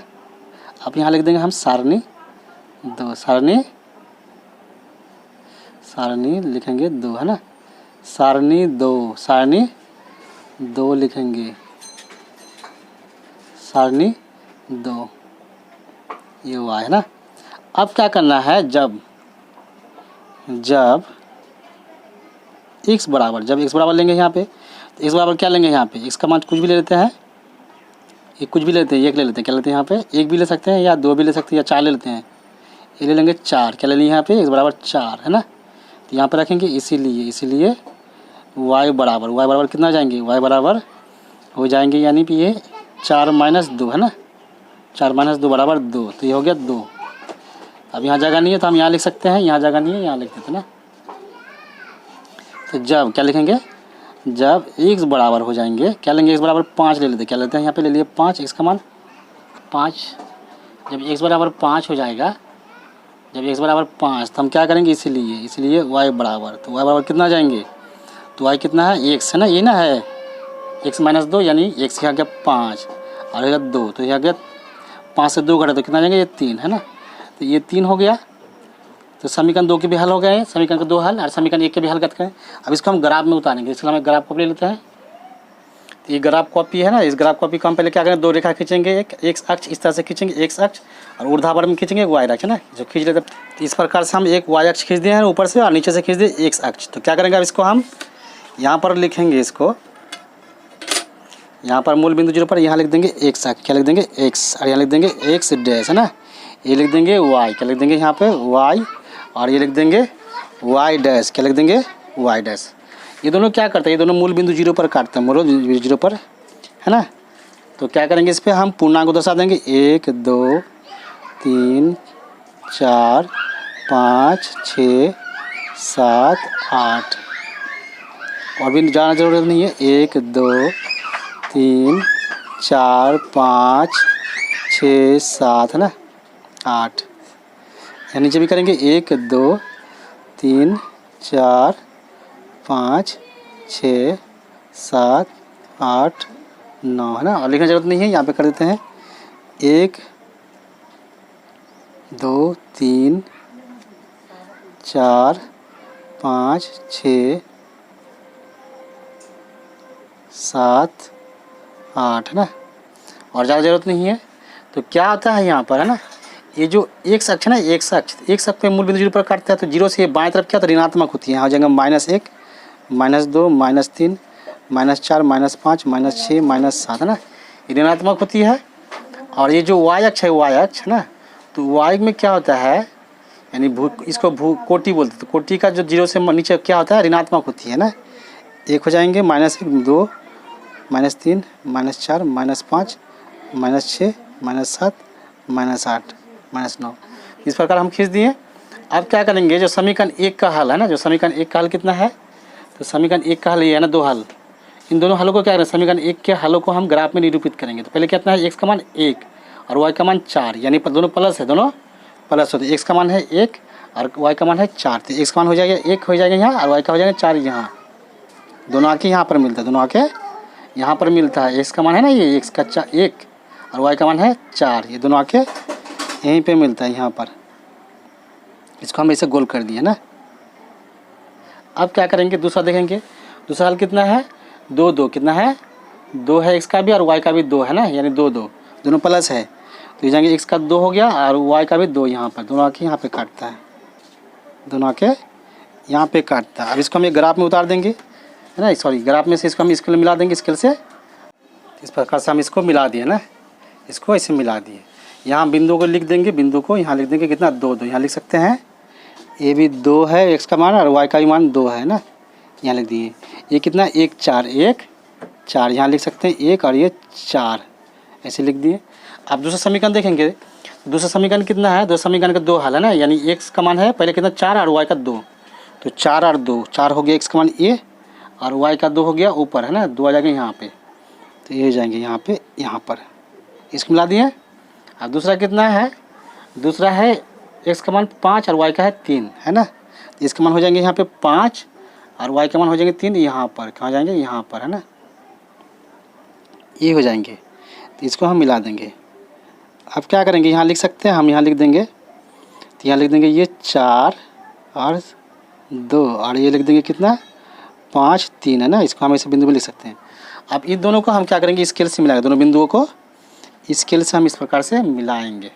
अब यहाँ लिख देंगे हम सारणी 2, सारणी लिखेंगे 2 है ना, सारणी 2 लिखेंगे, सारणी 2, ये y है ना। अब क्या करना है, जब x बराबर लेंगे यहाँ पे, तो x बराबर क्या लेंगे, यहाँ पे x का मान कुछ भी ले लेते हैं, एक कुछ भी लेते हैं, एक ले लेते हैं, क्या लेते हैं यहाँ पे, एक भी ले सकते हैं या 2 भी ले सकते हैं या 4 ले लेते हैं, ये ले लेंगे 4, क्या ले लेंगे यहाँ पे x बराबर 4 है ना, तो यहाँ पे रखेंगे, इसीलिए y बराबर कितना हो जाएंगे, y बराबर हो जाएंगे यानी कि ये 4 माइनस 2 है ना, 4 माइनस 2 बराबर 2, तो ये हो गया 2। अब यहाँ जगह नहीं है तो हम यहाँ लिख सकते हैं, यहाँ जगह नहीं है यहाँ लिख देते ना। तो जब क्या लिखेंगे, जब x बराबर हो जाएंगे, क्या लेंगे, x बराबर 5 ले लेते हैं, क्या लेते हैं यहाँ पे ले लिए 5, x का मान 5। जब x बराबर 5 हो जाएगा, जब x बराबर 5 तो हम क्या करेंगे, इसीलिए y बराबर, तो y बराबर कितना जाएंगे, तो y कितना है x है ना, ये ना है x माइनस 2, यानी x यहाँ गया 5 और ये 2, तो यहाँ गया 5 से 2 घटा तो कितना जाएंगे, ये 3 है ना, तो ये 3 हो गया। तो समीकरण 2 के भी हल हो गए, समीकरण के 2 हल और समीकरण 1 के भी हल करते हैं। अब इसको हम ग्राफ में उतारेंगे, इसके लिए हम ग्राफ कॉपी ले लेते हैं। तो ये ग्राफ कॉपी है ना, इस ग्राफ कॉपी को हम पहले क्या करें, 2 रेखा खींचेंगे, एक x अक्ष इस तरह से खींचेंगे x अक्ष, और ऊर्ध्वाधर में खींचेंगे y अक्ष है ना, जो खींच लेते हैं। तो इस प्रकार से हम एक y अक्ष खींच दिए हैं ऊपर से, और नीचे से खींच दिए x अक्ष। तो क्या करेंगे, अब इसको हम यहाँ पर लिखेंगे, इसको यहाँ पर मूल बिंदु 0 पर यहाँ लिख देंगे x अक्ष, क्या लिख देंगे x, और यहाँ लिख देंगे x डैश है ना, ये लिख देंगे y, क्या लिख देंगे यहाँ पे y, और ये लिख देंगे y डैश, क्या लिख देंगे y डैश। ये दोनों क्या करते हैं, ये दोनों मूल बिंदु 0 पर काटते हैं, मूल बिंदु 0 पर है ना। तो क्या करेंगे, इस पर हम पूर्णांक को दर्शा देंगे, 1 2 3 4 5 6 7 8, और भी ज़्यादा ज़रूरत नहीं है, 1 2 3 4 5 6 7 है ना 8। यहाँ नीचे भी करेंगे, 1 2 3 4 5 6 7 8 9 है ना, और लिखने की जरूरत नहीं है, यहाँ पे कर देते हैं 1 2 3 4 5 6 7 8 है ना, और ज़्यादा ज़रूरत नहीं है। तो क्या होता है यहाँ पर है ना, ये जो x अक्ष है ना, x अक्ष पे मूल बिंदु 0 पर काटता है, तो 0 से बाएं तरफ क्या तो ऋणात्मक होती है, यहाँ हो जाएगा -1 -2 -3 -4 -5 -6 -7 है ना, ये ऋणात्मक होती है। और ये जो y अक्ष है, y अक्ष है ना, तो y में क्या होता है, यानी इसको कोटि बोलते हैं। तो कोटि का जो 0 से नीचे क्या होता है, ऋणात्मक होती है ना। 1 हो जाएंगे, -1 2 -3 -4 -5 -6 -7 -8 -9, इस प्रकार हम खींच दिए। अब क्या करेंगे, जो समीकरण 1 का हल है ना, जो समीकरण 1 का हल कितना है, तो समीकरण 1 का हल ये है ना, 2 हल। इन दोनों हलों को क्या करें, समीकरण 1 के हलों को हम ग्राफ में निरूपित करेंगे। तो पहले कितना है, x का मान 1 और y का मान 4, यानी दोनों प्लस है, दोनों प्लस होते हैं। x का मान है 1 और y का मान है 4, तो x का मान हो जाएगा 1 हो जाएगा यहाँ, और y का हो जाएगा 4 यहाँ। दोनों आके यहाँ पर मिलता है, दोनों आके यहाँ पर मिलता है। x का मान है ना, ये x का 1 और y का मान है 4, ये दोनों आके यहीं पे मिलता है, यहाँ पर। इसको हम ऐसे गोल कर दिए ना। अब क्या करेंगे, दूसरा देखेंगे। दूसरा हल कितना है, 2 2 कितना है, 2 है, x का भी और y का भी 2 है ना, यानी 2 2 दोनों प्लस है। तो ये जाएंगे, x का 2 हो गया और y का भी 2 यहाँ पर, दोनों आके यहाँ पे काटता है, दोनों आके यहाँ पे काटता है। अब इसको हम एक ग्राफ में उतार देंगे, है ना, सॉरी ग्राफ में से इसको हम स्केल मिला देंगे, स्केल से इस प्रकार से हम इसको मिला दिए ना, इसको ऐसे मिला दिए। यहाँ बिंदु को लिख देंगे, बिंदु को यहाँ लिख देंगे कितना, 2 2, यहाँ लिख सकते हैं। ये भी 2 है x का मान, और y का भी मान 2 है ना, यहाँ लिख दिए। ये कितना, 1 4 1 4, यहाँ लिख सकते हैं 1 और ये 4, ऐसे लिख दिए। अब दूसरा समीकरण देखेंगे। दूसरा समीकरण कितना है, दूसरा समीकरण का 2 हल है ना, यानी x का मान है पहले कितना 4 और y का 2, तो 4 और 2, 4 हो गया x का मान a और y का 2 हो गया ऊपर, है ना, 2 आ जाएगा यहाँ पे, तो ये जाएंगे यहाँ पे, यहाँ पर इसको मिला दिए। अब दूसरा कितना है, दूसरा है x का मान 5 और y का है 3, है ना, तो इसका मान हो जाएंगे यहाँ पे 5 और y का मान हो जाएंगे 3, यहाँ पर कहाँ जाएंगे, यहाँ पर, है ना, ये हो जाएंगे। तो इसको हम मिला देंगे। अब क्या करेंगे, यहाँ लिख सकते हैं हम, यहाँ लिख देंगे, तो यहाँ लिख देंगे ये 4 और 2 और ये लिख देंगे कितना 5 3, है ना, इसको हम ऐसे बिंदु में लिख सकते हैं। अब इन दोनों को हम क्या करेंगे, स्केल से मिलाएंगे, दोनों बिंदुओं को स्केल से हम इस प्रकार से मिलाएंगे।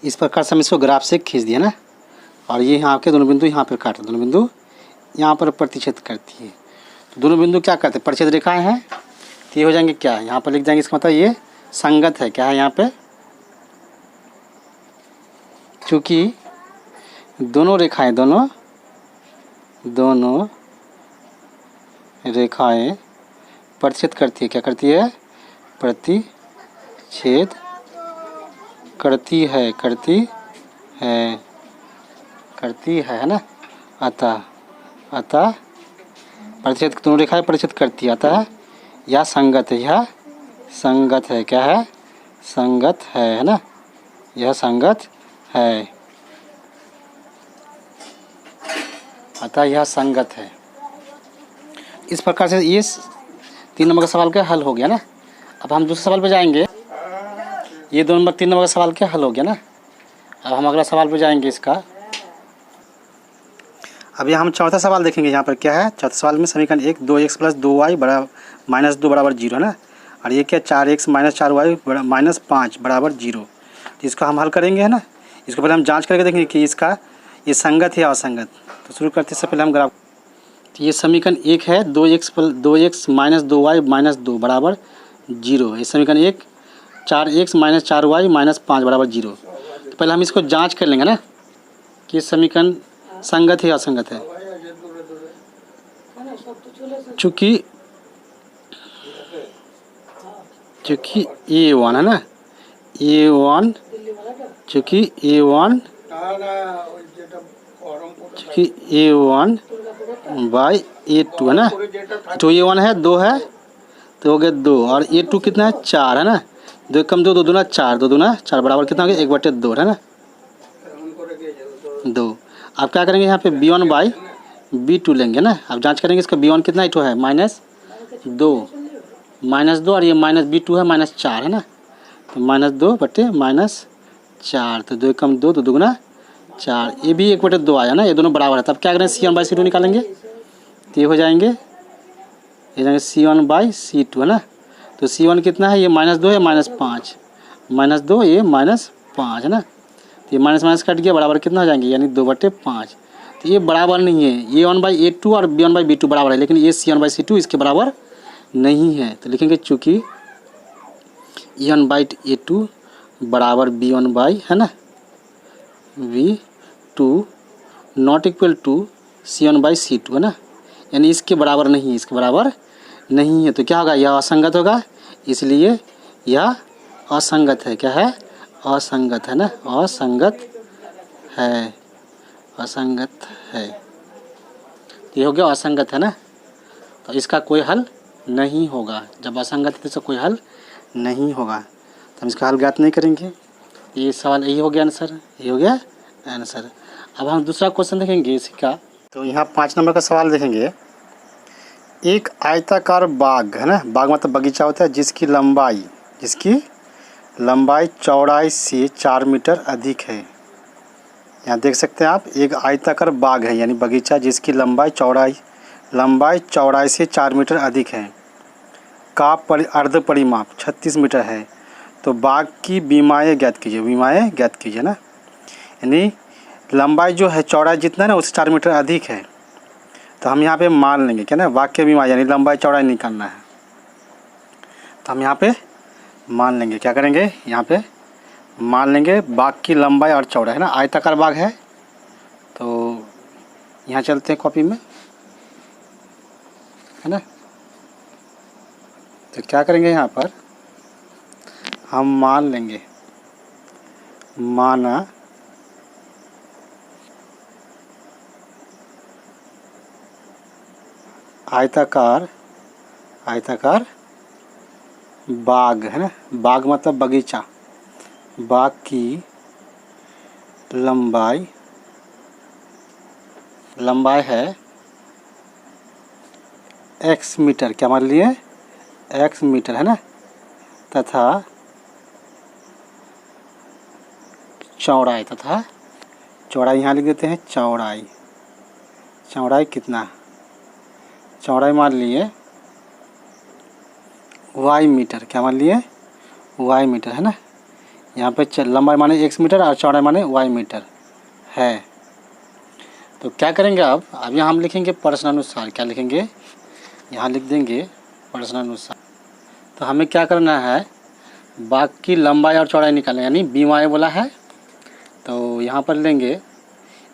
इस प्रकार से हम इसको ग्राफ से खींच दिए ना, और ये यहाँ के दोनों बिंदु यहाँ पर काट, दोनों बिंदु यहाँ पर प्रतिच्छेद करती है। तो दोनों बिंदु क्या करते हैं, प्रतिच्छेद रेखाएं हैं, तो ये हो जाएंगे क्या, यहाँ पर लिख जाएंगे, इसका मतलब ये संगत है, क्या है यहाँ पे, चूँकि दोनों रेखाएं दोनों रेखाएं प्रतिच्छेद करती है, क्या करती है, प्रतिच्छेद करती है है ना। अतः प्रतिच्छेद, दोनों रेखाएं प्रतिच्छेद करती है, अतः यह संगत है, यह संगत है, क्या है, संगत है ना, यह संगत है, अतः यह संगत है। इस प्रकार से ये 3 नंबर का सवाल का हल हो गया ना। अब हम दूसरे सवाल पे जाएंगे। ये 3 नंबर का सवाल क्या हल हो गया ना। अब हम अगला सवाल पे जाएंगे इसका। अब यहाँ हम चौथा सवाल देखेंगे। यहाँ पर क्या है, चौथा सवाल में समीकरण 1 2x + 2y -2 = 0 है ना, और ये क्या 4x - 4y -5 = 0। तो इसको हम हल करेंगे, है ना। इसको पहले हम जांच करके देखेंगे कि इसका ये संगत है या असंगत। तो शुरू करते से पहले हम ग्राफ, तो ये समीकरण 1 है 2x - 2y -2 = 0। ये समीकरण 1 4x - 4y -5 = 0। तो पहले हम इसको जांच कर लेंगे ना कि समीकरण संगत है या असंगत है। चूँकि A1 है ना, A1 चूँकि A1 बाई A2 है ना, तो A1 है 2 है, तो हो गया 2, और A2 कितना है 4 है ना, 2 कम 2 2 दूना 4, 2 दूना 4 बराबर कितना हो गया 1/2 है ना 2। अब क्या करेंगे, यहाँ पे B1/B2 लेंगे ना। अब जांच करेंगे इसका B1 कितना है, -2 और ये -B2 है -4 है ना, तो -2/-4, तो 2 कम 2 2 दूना 4, ये भी 1/2 आया ना, ये दोनों बराबर है। तब क्या करें, C1/C2 निकालेंगे, तो ये हो जाएंगे, ये जाएंगे C1/C2 है ना। तो C1 कितना है, ये -2 है -5, -2 ये -5 है ना, तो ये माइनस कट गया, बराबर कितना हो जाएंगे, यानी 2/5। तो ये बराबर नहीं है, A1/A2 और B1/B2 बराबर है, लेकिन ये C1/C2 इसके बराबर नहीं है। तो लिखेंगे चूँकि A1/A2 बराबर B1 है ना B2 not equal to C1/C2 है ना, यानी इसके बराबर नहीं है, इसके बराबर नहीं है। तो क्या होगा, यह असंगत होगा, इसलिए यह असंगत है। क्या है, असंगत है ना, असंगत है, असंगत है। ये हो गया असंगत है ना, तो इसका कोई हल नहीं होगा। जब असंगत है तो इसका कोई हल नहीं होगा, तो हम इसका हल ज्ञात नहीं करेंगे। ये सवाल यही हो गया आंसर, ये हो गया आंसर। अब हम दूसरा क्वेश्चन देखेंगे इसी का। तो यहाँ 5 नंबर का सवाल देखेंगे। एक आयताकार बाग है ना, बाग मतलब बगीचा होता है, जिसकी लंबाई चौड़ाई से 4 मीटर अधिक है। यहाँ देख सकते हैं आप, एक आयताकार बाग है यानी बगीचा जिसकी लंबाई चौड़ाई से 4 मीटर अधिक है का अर्ध परिमाप 36 मीटर है। तो बाग की बीमाएँ ज्ञात कीजिए ना, यानी लंबाई जो है चौड़ाई जितना है ना उससे 4 मीटर अधिक है। तो हम यहाँ पे मान लेंगे क्या ना, बाग के बीमाएँ यानी लंबाई चौड़ाई निकालना है, तो हम यहाँ पे मान लेंगे, क्या करेंगे, यहाँ पे मान लेंगे बाग की लंबाई और चौड़ाई है ना। आयताकार बाग है, तो यहाँ चलते हैं कॉपी में है ना। तो क्या करेंगे, यहाँ पर हम मान लेंगे, माना आयताकार बाग है ना, बाग मतलब बगीचा, बाग की लंबाई है x मीटर, क्या मान लिए x मीटर है ना, तथा चौड़ाई यहाँ लिख देते हैं, चौड़ाई कितना, चौड़ाई मान लिए y मीटर, क्या मान लिए y मीटर है ना। यहाँ पे लंबाई माने x मीटर और चौड़ाई माने y मीटर है। तो क्या करेंगे, अब यहाँ हम लिखेंगे प्रश्नानुसार, क्या लिखेंगे, यहाँ लिख देंगे प्रश्नानुसार। तो हमें क्या करना है, बाग की लंबाई और चौड़ाई निकालना, यानी बीमाएँ बोला है। तो यहाँ पर लेंगे,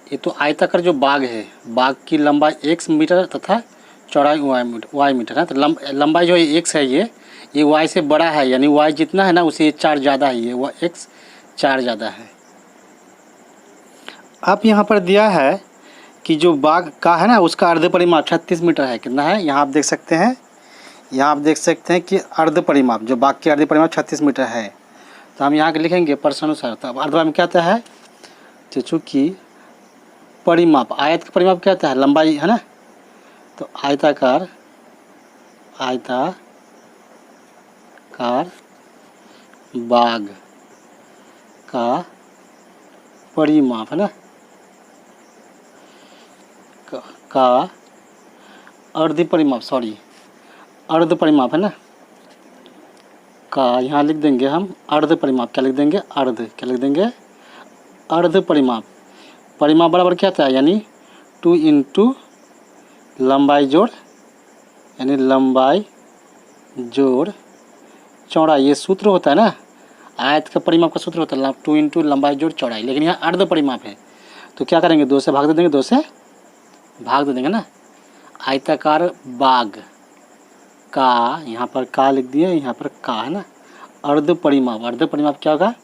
ये तो आयताकार जो बाग है, बाग की लंबाई x मीटर तथा चौड़ाई y मीटर है। तो लंबाई जो है x है, ये y से बड़ा है, यानी y जितना है ना उसे 4 ज़्यादा है, ये x 4 ज़्यादा है। अब यहाँ पर दिया है कि जो बाग का है ना उसका अर्ध परिमाप 36 मीटर है। कितना है, यहाँ आप देख सकते हैं, कि अर्ध परिमाप, जो बाग के अर्ध परिमाप 36 मीटर है। तो हम यहाँ के लिखेंगे प्रश्नानुसार। तो अब अर्ध परिमाप क्या होता है, तो चूँकि परिमाप, आयत का परिमाप क्या होता है, लंबाई है ना। तो आयताकार बाग का परिमाप है ना, का अर्ध परिमाप है ना, का यहाँ लिख देंगे हम अर्ध परिमाप, क्या लिख देंगे, अर्ध परिमाप बराबर क्या था, यानी 2 इंटू लंबाई जोड़, यानी लंबाई जोड़ चौड़ाई, ये सूत्र होता है ना, आयत का परिमाप का सूत्र होता है 2 इंटू लंबाई जोड़ चौड़ाई, लेकिन यहाँ अर्ध परिमाप है। तो क्या करेंगे, 2 से भाग दे देंगे, ना। आयताकार बाग का, यहाँ पर का लिख दिए, यहाँ पर का है ना। अर्ध परिमाप क्या होगा,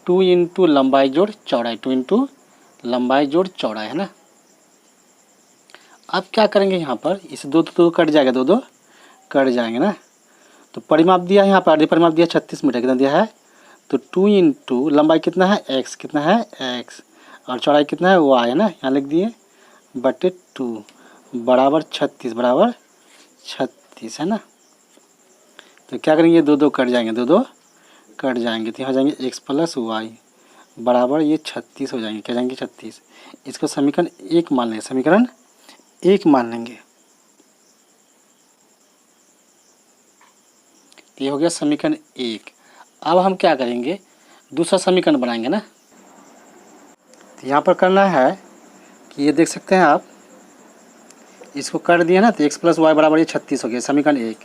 2 इंटू लंबाई जोड़ चौड़ाई है ना। अब क्या करेंगे, यहाँ पर इस 2 कट जाएगा, 2 कट जाएंगे ना। तो परिमाप दिया है यहाँ पर, अर्ध परिमाप दिया 36 मीटर, कितना दिया है, तो 2 इंटू लंबाई कितना है x और चौड़ाई कितना है y है ना, यहाँ लिख दिए बटे 2 बराबर 36 है ना। तो क्या करेंगे, 2 कट जाएंगे, 2 कट जाएंगे, तो यहाँ हो जाएंगे x प्लस y बराबर ये 36 हो जाएंगे, क्या जाएंगे 36। इसको समीकरण 1 मान लेंगे, ये हो गया समीकरण 1। अब हम क्या करेंगे, दूसरा समीकरण बनाएंगे ना। तो यहाँ पर करना है ये देख सकते हैं आप, इसको कर दिया ना तो x प्लस वाई बराबर ये 36 हो गया, समीकरण 1।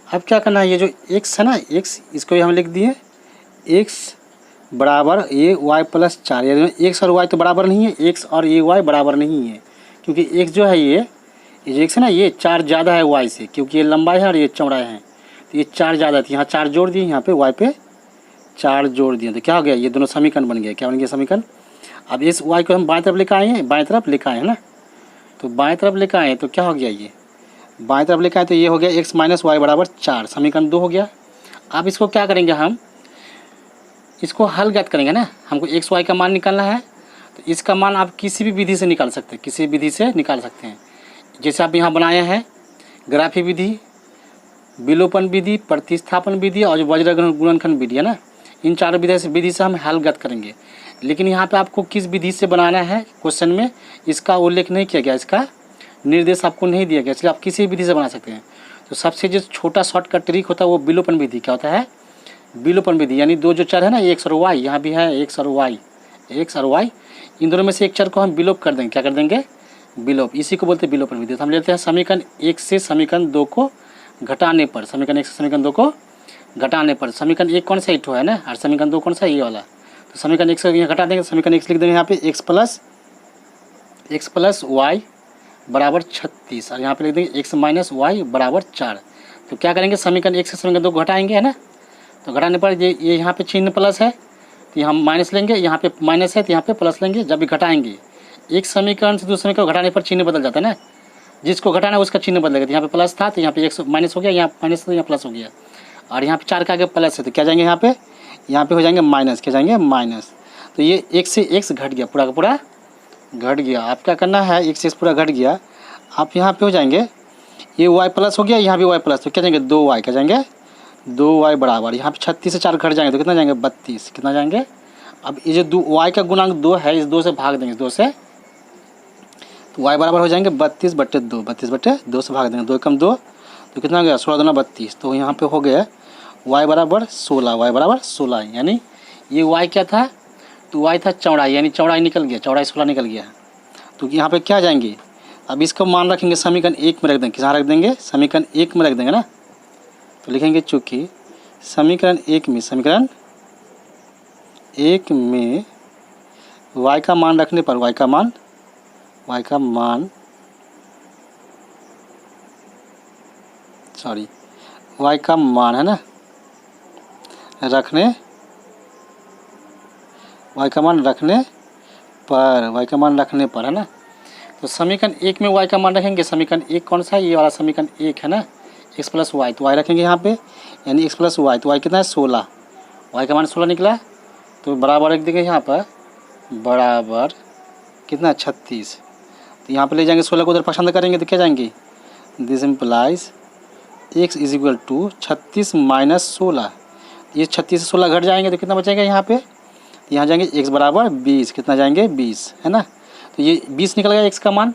अब क्या करना है, ये जो x है ना, x इसको हम लिख दिए x बराबर ये y प्लस 4। यानी x और y तो बराबर नहीं है, x और ये y बराबर नहीं है, क्योंकि x जो है ये जो x है ना ये 4 ज़्यादा है y से, क्योंकि ये लंबाई है और ये चौड़ाई है, तो ये 4 ज़्यादा थी। यहाँ 4 जोड़ दिए, यहाँ पे y पे 4 जोड़ दिए, तो क्या हो गया, ये दोनों समीकरण बन गया। क्या बन गया समीकरण। अब इस y को हम बाएं तरफ लिखा आए, बाएं तरफ लिखा है ना, तो बाएं तरफ लिखा है तो क्या हो गया, ये बाएं तरफ लिखा है तो ये हो गया x माइनस वाई बराबर 4, समीकरण 2 हो गया। अब इसको क्या करेंगे, हम इसको हल ज्ञात करेंगे ना, हमको x y का मान निकालना है। तो इसका मान आप किसी भी विधि से निकाल सकते हैं, किसी विधि से निकाल सकते हैं। जैसे आप यहाँ बनाए हैं ग्राफी विधि, विलोपन विधि, प्रतिस्थापन विधि और वज्र गुणनखंड विधि है ना, इन चारों विधि से हम हल ज्ञात करेंगे। लेकिन यहाँ पे आपको किस विधि से बनाना है क्वेश्चन में इसका उल्लेख नहीं किया गया, इसका निर्देश आपको नहीं दिया गया, इसलिए आप किसी विधि से बना सकते हैं। तो सबसे जो छोटा शॉर्टकट ट्रिक होता है वो विलोपन विधि। क्या होता है, विलोपन विधि, यानी दो जो चर है ना x और y, यहाँ भी है x और y, इन दोनों में से एक चर को हम विलोप कर देंगे। क्या कर देंगे, विलोप, इसी को बोलते हैं विलोपन विधि। तो हम लेते हैं समीकरण 1 से समीकरण 2 को घटाने पर, समीकरण 1 से समीकरण 2 को घटाने पर, समीकरण 1 कौन सा है ना, और समीकरण 2 कौन सा, ये वाला। तो समीकरण 1 से यहाँ घटा देंगे, समीकरण 1 लिख देंगे यहाँ पे x प्लस वाई बराबर 36, और यहाँ पे लिख देंगे x माइनस वाई बराबर 4। तो क्या करेंगे, समीकरण 1 से समीकरण 2 को घटाएंगे है ना, तो घटाने पर ये यहाँ पे चिन्ह प्लस है तो यहाँ माइनस लेंगे, यहाँ पे माइनस है तो यहाँ पे प्लस लेंगे। जब भी घटाएंगे एक समीकरण से दूसरे समीकरण घटाने पर चिन्ह बदल जाता है ना, जिसको घटाना है उसका चिन्ह बदलेगा। तो यहाँ पे प्लस था तो यहाँ पे 1 माइनस हो गया, यहाँ माइनस तो यहाँ प्लस हो गया, और यहाँ पे 4 के आगे प्लस है तो क्या जाएंगे, यहाँ पे हो जाएंगे माइनस, क्या जाएंगे माइनस। तो ये 1 से x घट गया, पूरा का पूरा घट गया। आप क्या करना है, 1 से x पूरा घट गया, आप यहाँ पे हो जाएंगे ये y प्लस हो गया, यहाँ भी y प्लस, तो क्या जाएंगे 2y, क्या जाएंगे 2y बराबर, यहाँ पे 36 से 4 घट जाएंगे तो कितना जाएंगे 32, कितना जाएंगे। अब ये जो y का गुणांक 2 है, इस 2 से भाग देंगे, 2 से, तो y बराबर हो जाएंगे 32/2, 32/2 से भाग देंगे, 2 कम 2 तो कितना हो गया 16 दूना 32। तो यहाँ पे हो गया y बराबर 16, यानी ये y क्या था, तो y था चौड़ाई, यानी चौड़ाई निकल गया, चौड़ाई 16 निकल गया। तो यहाँ पे क्या जाएंगे, अब इसको मान रखेंगे समीकरण 1 में रख देंगे, किसहाँ रख देंगे, समीकरण 1 में रख देंगे ना। तो लिखेंगे चूँकि समीकरण 1 में y का मान रखने पर, y का मान है ना रखने, y का मान रखने पर है ना। तो समीकरण 1 में y का मान रखेंगे, समीकरण 1 कौन सा है, ये वाला समीकरण 1 है ना, x प्लस वाई, तो y रखेंगे यहाँ पे, यानी x प्लस वाई, तो y कितना है 16, y का मान 16 निकला, तो बराबर रख देंगे यहाँ पर, बराबर कितना 36। तो यहाँ पे ले जाएंगे 16 को उधर पसंद करेंगे तो क्या जाएंगे, this implies x is equal to 36 minus 16, ये 36 से 16 घट जाएंगे तो कितना बचेगा यहाँ पे, यहाँ जाएंगे x बराबर 20, कितना जाएंगे 20 है ना। तो ये 20 निकल गया x का मान,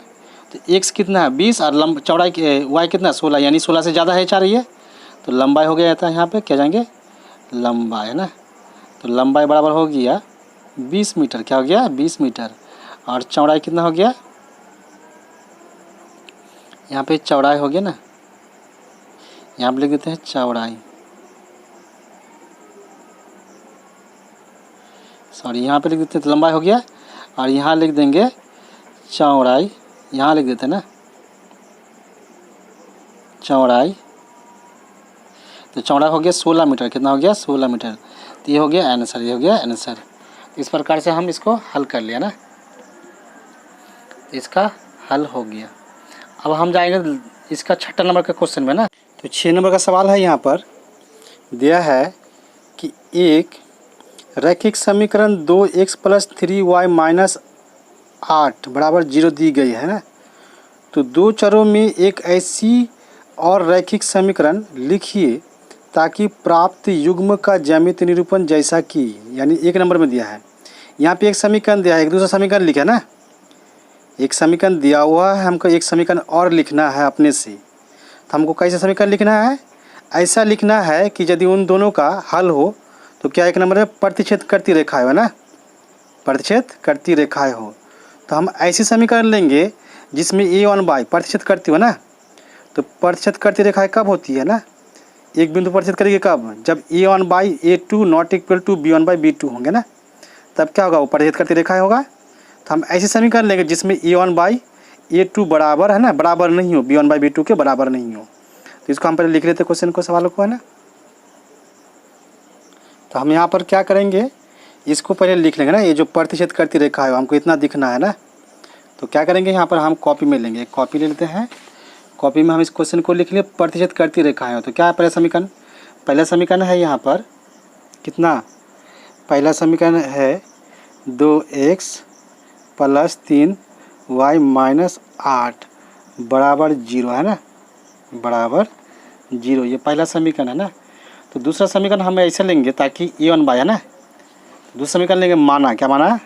तो x कितना है 20 और चौड़ाई y कितना 16, यानी 16 से ज़्यादा है 4 ये, तो लंबाई हो गया था यहाँ पे, क्या जाएंगे लंबाई है ना। तो लंबाई बराबर हो गया 20 मीटर, क्या हो गया 20 मीटर, और चौड़ाई कितना हो गया, यहाँ पे चौड़ाई हो गया ना, यहाँ पे लिख देते हैं चौड़ाई, सॉरी यहाँ पे लिख देते हैं तो लंबाई हो गया, और यहाँ लिख देंगे चौड़ाई, यहाँ लिख देते हैं ना चौड़ाई, तो चौड़ाई हो गया 16 मीटर, कितना हो गया 16 मीटर। तो ये हो गया आंसर, ये हो गया आंसर। इस प्रकार से हम इसको हल कर लिया ना, इसका हल हो गया। अब हम जाएंगे इसका 6 नंबर का क्वेश्चन में ना। तो 6 नंबर का सवाल है, यहाँ पर दिया है कि एक रैखिक समीकरण 2x प्लस 3y माइनस 8 बराबर 0 दी गई है ना। तो दो चरों में एक ऐसी और रैखिक समीकरण लिखिए ताकि प्राप्त युग्म का ज्यामितीय निरूपण जैसा कि, यानी 1 नंबर में दिया है, यहाँ पे एक समीकरण दिया है, एक दूसरा समीकरण लिखा है ना, एक समीकरण दिया हुआ है, हमको एक समीकरण और लिखना है अपने से। तो हमको कैसे समीकरण लिखना है, ऐसा लिखना है कि यदि उन दोनों का हल हो तो क्या 1 नंबर में प्रतिच्छेद करती रेखाएं हो ना, प्रतिच्छेद करती रेखाएं हो। तो हम ऐसे समीकरण लेंगे जिसमें a1 प्रतिशत करती हो ना, तो प्रतिशत करती रेखाएं कब होती है ना, एक बिंदु प्रतिशत करेगी कब, जब a1/a2 not equal to b1/b2 होंगे ना, तब क्या होगा, वो प्रतिशत करती रेखाएं होगा। तो हम ऐसे समीकरण लेंगे जिसमें a1/a2 बराबर है ना, बराबर नहीं हो, b1/b2 के बराबर नहीं हो। तो इसको हम पहले लिख लेते क्वेश्चन को, सवालों को है ना। तो हम यहाँ पर क्या करेंगे, इसको पहले लिख लेंगे ना, ये जो प्रतिशत करती रेखा है हमको इतना दिखना है ना। तो क्या करेंगे, यहाँ पर हम कॉपी में लेंगे, एक कॉपी ले लेते हैं, कॉपी में हम इस क्वेश्चन को लिख लिए, प्रतिशत करती रेखा है। तो क्या है पहला समीकरण है यहाँ पर कितना, पहला समीकरण है 2x + 3y - 8 बराबर 0 है ना, बराबर 0, ये पहला समीकरण है ना। तो दूसरा समीकरण हम ऐसे लेंगे ताकि a1 है ना, दूसरा समीकरण लेंगे माना, क्या माना,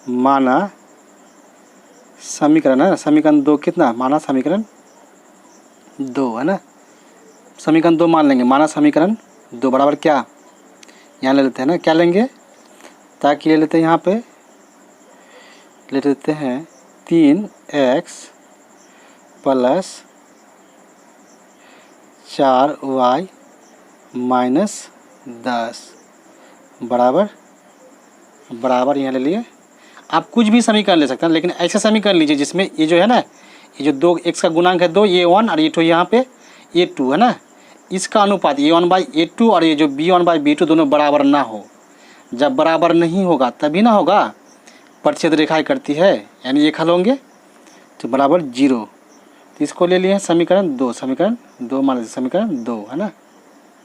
माना समीकरण है ना, समीकरण 2 कितना, माना समीकरण 2 है ना, समीकरण 2 मान लेंगे, माना समीकरण 2 बराबर क्या, यहाँ ले लेते हैं ना, क्या लेंगे, ताकि ले लेते हैं, यहाँ पे ले लेते हैं 3x + 4y - 10 बराबर यहाँ ले लिए। आप कुछ भी समीकरण ले सकते हैं, लेकिन ऐसा समीकरण लीजिए जिसमें ये जो है ना, ये जो 2x का गुणांक है 2, a1 और ये तो यहाँ पे a2 है ना, इसका अनुपात a1/a2 और ये जो b1/b2 दोनों बराबर ना हो। जब बराबर नहीं होगा तभी ना होगा प्रतिशत रेखाएं करती है, यानी एक हल होंगे तो बराबर 0। तो इसको ले लिए समीकरण 2, समीकरण 2 मान लीजिए समीकरण 2 है ना।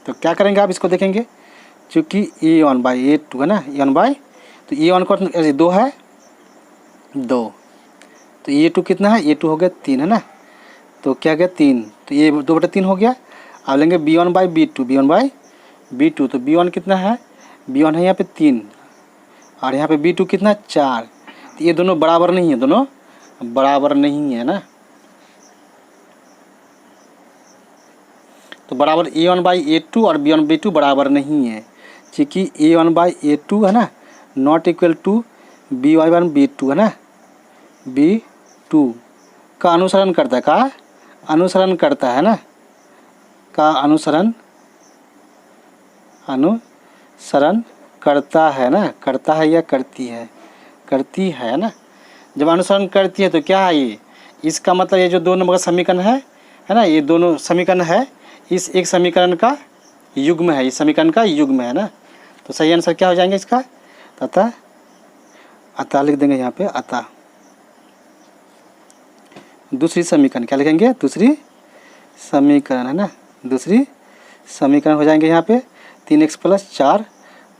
तो क्या करेंगे आप इसको देखेंगे, चूँकि a1/a2 है ना, a1 तो a1 को 2 है 2, तो a2 कितना है, a2 हो गया 3 है ना, तो क्या गया 3, तो ये 2/3 हो गया। अब लेंगे b1/b2, तो b1 कितना है, b1 है यहाँ पे 3 और यहाँ पे b2 कितना 4, तो ये दोनों बराबर नहीं है, दोनों बराबर नहीं है ना। तो बराबर a1/a2 और b1/b2 बराबर नहीं है, क्योंकि a1/a2 है ना नॉट इक्वल टू b1/b2 है ना, b2 का अनुसरण करता है, का अनुसरण करता है ना, का अनुसरण करता है ना, करता है या करती है ना। जब अनुसरण करती है तो क्या है ये, इसका मतलब ये जो 2 नंबर का समीकरण है ना, ये दोनों समीकरण है इस एक समीकरण का युग्म है, इस समीकरण का युग्म है ना। तो सही आंसर क्या हो जाएंगे इसका, अतः लिख देंगे यहाँ पे, अतः दूसरी समीकरण क्या लिखेंगे, दूसरी समीकरण है ना, दूसरी समीकरण हो जाएंगे यहाँ पे 3x +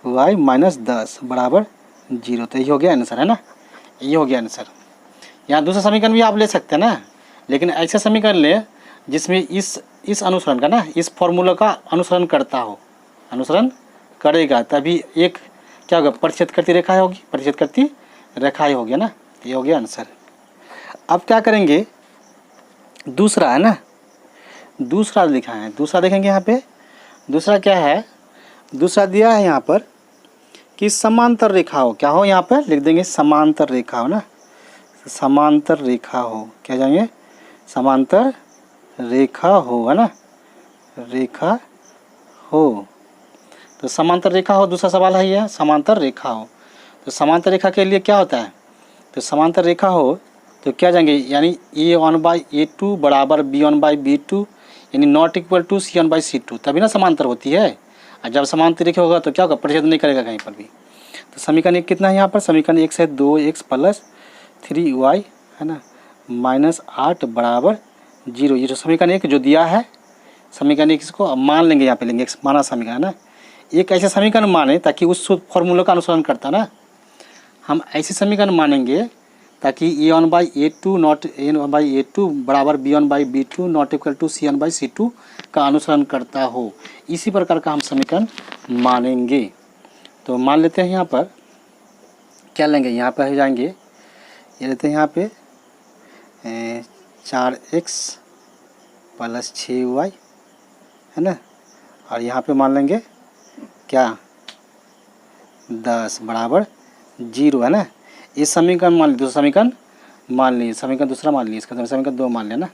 4y - 10 बराबर 0। तो ये हो गया आंसर है ना, ये हो गया आंसर। यहाँ दूसरा समीकरण भी आप ले सकते हैं ना, लेकिन ऐसा समीकरण ले जिसमें इस अनुसरण का ना, इस फॉर्मूला का अनुसरण करता हो, अनुसरण करेगा, तभी एक क्या होगा, प्रतिशत करती रेखाएं होगी, प्रतिशत करती रेखाएं हो गया ना, ये हो गया आंसर। अब क्या करेंगे, दूसरा है ना, दूसरा लिखा है, दूसरा देखेंगे यहाँ पे, दूसरा क्या है, दूसरा दिया है यहाँ पर कि समांतर रेखा हो, क्या हो, यहाँ पर लिख देंगे समांतर रेखा हो ना, समांतर रेखा हो, क्या जाएंगे, समांतर रेखा हो है ना, रेखा हो। तो समांतर रेखा हो, दूसरा सवाल है ये, समांतर रेखा हो। तो समांतर रेखा के लिए क्या होता है, तो समांतर रेखा हो तो क्या जाएंगे, यानी a1/a2 बराबर b1/b2 यानी नॉट इक्वल टू c1/c2, तभी ना समांतर होती है। और जब समांतर रेखा होगा तो क्या होगा, प्रतिशत नहीं करेगा कहीं पर भी। तो समीकरण 1 कितना है यहाँ पर, समीकरण 1 से 2x + 3y है ना -8 बराबर 0। ये जो समीकरण 1 जो दिया है, समीकरण 1 इसको मान लेंगे, यहाँ पे लेंगे x माना समीकरण है ना, एक ऐसे समीकरण माने ताकि उस फॉर्मूले का अनुसरण करता ना, हम ऐसे समीकरण मानेंगे ताकि a1/a2 नॉट a1/a2 बराबर b1/b2 not equal to c1/c2 का अनुसरण करता हो, इसी प्रकार का हम समीकरण मानेंगे। तो मान लेते हैं यहाँ पर क्या लेंगे, यहाँ पर हो जाएंगे, ये लेते हैं यहाँ पे 4x + 6y है ना, और यहाँ पे मान लेंगे क्या 10 बराबर 0 है ना। इस समीकरण मान लीजिए, दूसरा समीकरण मान लीजिए समीकरण दूसरा मान लीजिए, इसका समीकरण 2 मान लिया ना,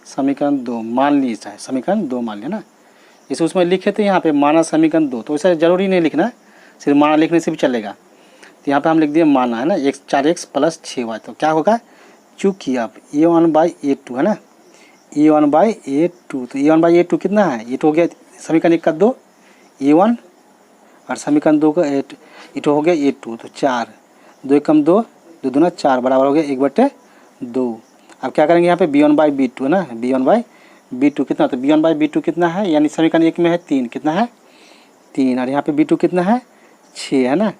समीकरण 2 मान लीजिए, समीकरण 2 मान लिया ना। जैसे उसमें लिखे थे यहाँ पे माना समीकरण 2, तो ऐसा जरूरी नहीं लिखना, सिर्फ माना लिखने से भी चलेगा। तो यहाँ पे हम लिख दिए माना है ना, 4x + 6y, तो क्या होगा, चूँकि अब a1/a2 है ना, a1/a2, तो a1/a2 कितना है, ये तो हो गया समीकरण 1 का 2 a1, और समीकरण 2 का 8 हो गया a2, तो 4, 2 एकम 2, 2 दूना 4 बराबर हो गया 1/2। अब क्या करेंगे यहाँ पे b1/b2 है ना, b1/b2 कितना, तो b1/b2 कितना है, यानी समीकरण 1 में है 3, कितना है 3, और यहाँ पे b2 कितना है 6 है ना,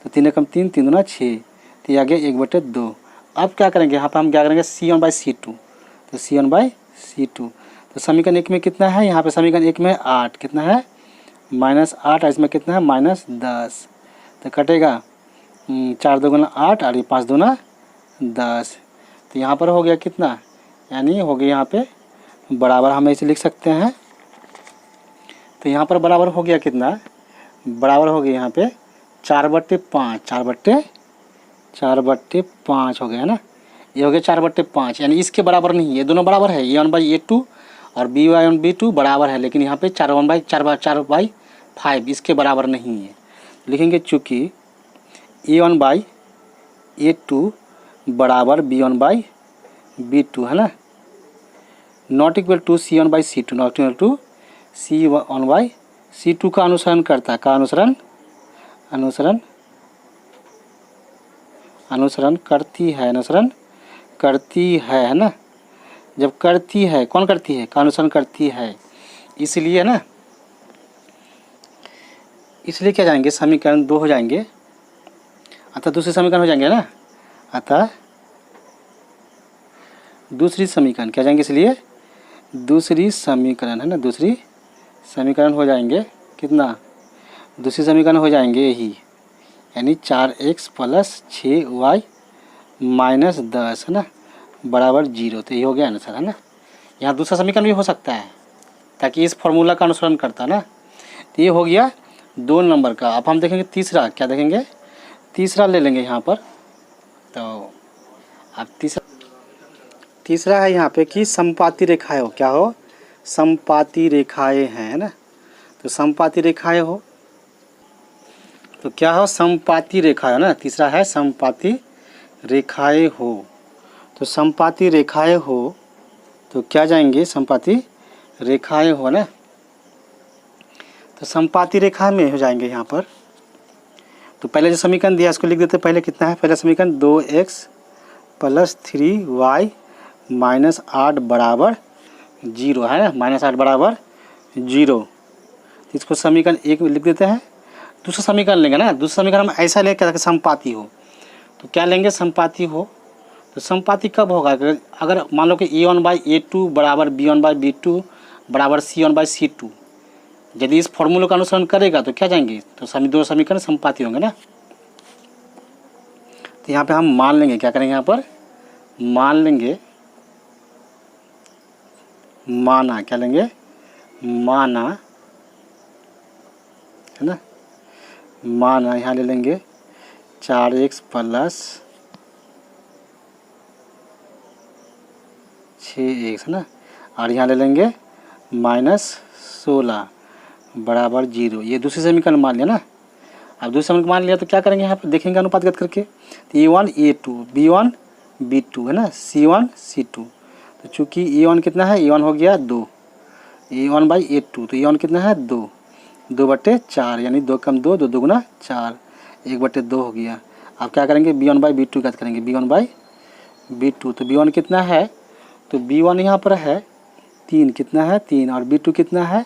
तो 3 एकम 3, 3 दूना 6, तो ये आ गया 1/2। अब क्या करेंगे यहाँ पे हम क्या करेंगे c1/c2, तो c1/c2, तो समीकरण 1 में कितना है, यहाँ पे समीकरण 1 में 8, कितना है -8, और इसमें कितना है -10, तो कटेगा 4 2 8, और ये 5 2 10, तो यहाँ पर हो गया कितना, यानी हो गया यहाँ पे बराबर, हम ऐसे लिख सकते हैं। तो यहाँ पर बराबर हो गया कितना, बराबर हो गया यहाँ पे 4/5, 4/5 हो गया है ना, ये हो गया 4/5, यानी इसके बराबर नहीं है, ये दोनों बराबर है, a1/a2 और b1/b2 बराबर है, लेकिन यहाँ पे 4/5 इसके बराबर नहीं है। लिखेंगे चूँकि a1/a2 बराबर b1/b2 है ना, not equal to c1/c2, not equal to c1/c2 का अनुसरण करता है, का अनुसरण करती है ना, जब करती है, कौन करती है, का अनुसरण करती है, इसलिए ना, इसलिए क्या जाएंगे समीकरण 2 हो जाएंगे, अतः दूसरे समीकरण हो जाएंगे ना, अतः दूसरी समीकरण क्या जाएंगे, इसलिए दूसरी समीकरण है ना, दूसरी समीकरण हो जाएंगे कितना, दूसरी समीकरण हो जाएंगे यही, यानी 4x + 6y - 10 है ना बराबर 0, तो ये हो गया आंसर है ना। यहाँ दूसरा समीकरण भी हो सकता है, ताकि इस फॉर्मूला का अनुसरण करता है ना, तो ये हो गया 2 नंबर का। अब हम देखेंगे तीसरा, क्या देखेंगे, तीसरा ले लेंगे यहाँ पर। तो अब तीसरा है यहाँ पे कि समपाती रेखाएं हो, क्या हो, समपाती रेखाएं हैं, है ना, तो समपाती रेखाएं हो, तो क्या हो, समपाती रेखाएं, है ना, तीसरा है समपाती रेखाएं हो, तो समपाती रेखाएं हो, तो क्या जाएंगे समपाती रेखाएं हो ना, तो समपाती रेखा में हो जाएंगे यहाँ पर। तो पहले जो समीकरण दिया इसको लिख देते, पहले कितना है, पहले समीकरण 2x + 3y - 8 बराबर 0 है ना, -8 बराबर 0, इसको समीकरण 1 में लिख देते हैं। दूसरा समीकरण लेंगे ना, दूसरा समीकरण हम ऐसा लेंगे समपाती हो, तो क्या लेंगे समपाती हो, तो समपाती कब होगा, अगर मान लो कि a1/a2 बराबर b1/b2 बराबर c1/c2, यदि इस फॉर्मूले का अनुसरण करेगा तो क्या जाएंगे, तो दो समीकरण समपाती होंगे ना। तो यहाँ पे हम मान लेंगे, क्या करेंगे यहाँ पर मान लेंगे, माना, क्या लेंगे माना है ना, माना यहाँ ले लेंगे 4x + 6x है ना, और यहाँ ले लेंगे -16 बराबर 0, ये दूसरी समीकरण मान लिया ना। अब दूसरी समीकरण मान लिया तो क्या करेंगे यहाँ पर देखेंगे अनुपातगत करके, तो a1/a2 b1/b2 है ना, c1/c2, तो चूँकि a1 कितना है, a1 हो गया 2, a1/a2, तो a1 कितना है 2, 2/4, यानी 2 कम 2, 2 2 4, 1/2 हो गया। अब क्या करेंगे b1/b2 का करेंगे, b1/b2, तो b1 कितना है, तो b1 यहाँ पर है 3, कितना है 3, और b2 कितना है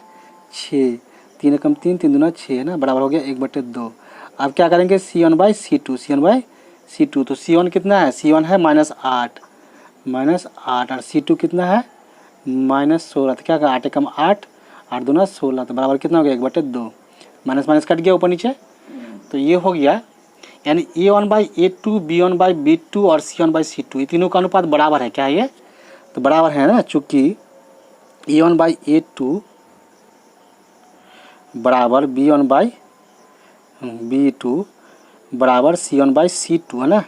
6, 3 कम 3, 3 दूना 6 है ना बराबर हो गया 1/2। अब क्या करेंगे c1/c2, c1/c2, तो c1 कितना है, c1 है -8, और c2 कितना है -16, तो क्या कहा 8 कम 8, 8 दूना 16, तो बराबर कितना हो गया 1/2, माइनस माइनस कट गया ऊपर नीचे, तो ये हो गया, यानी a1/a2 b1/b2 और c1/c2 ये तीनों का अनुपात बराबर है, क्या है ये, तो बराबर है ना, चूँकि a1/a2 बराबर b1/b2 बराबर c1/c2 है ना,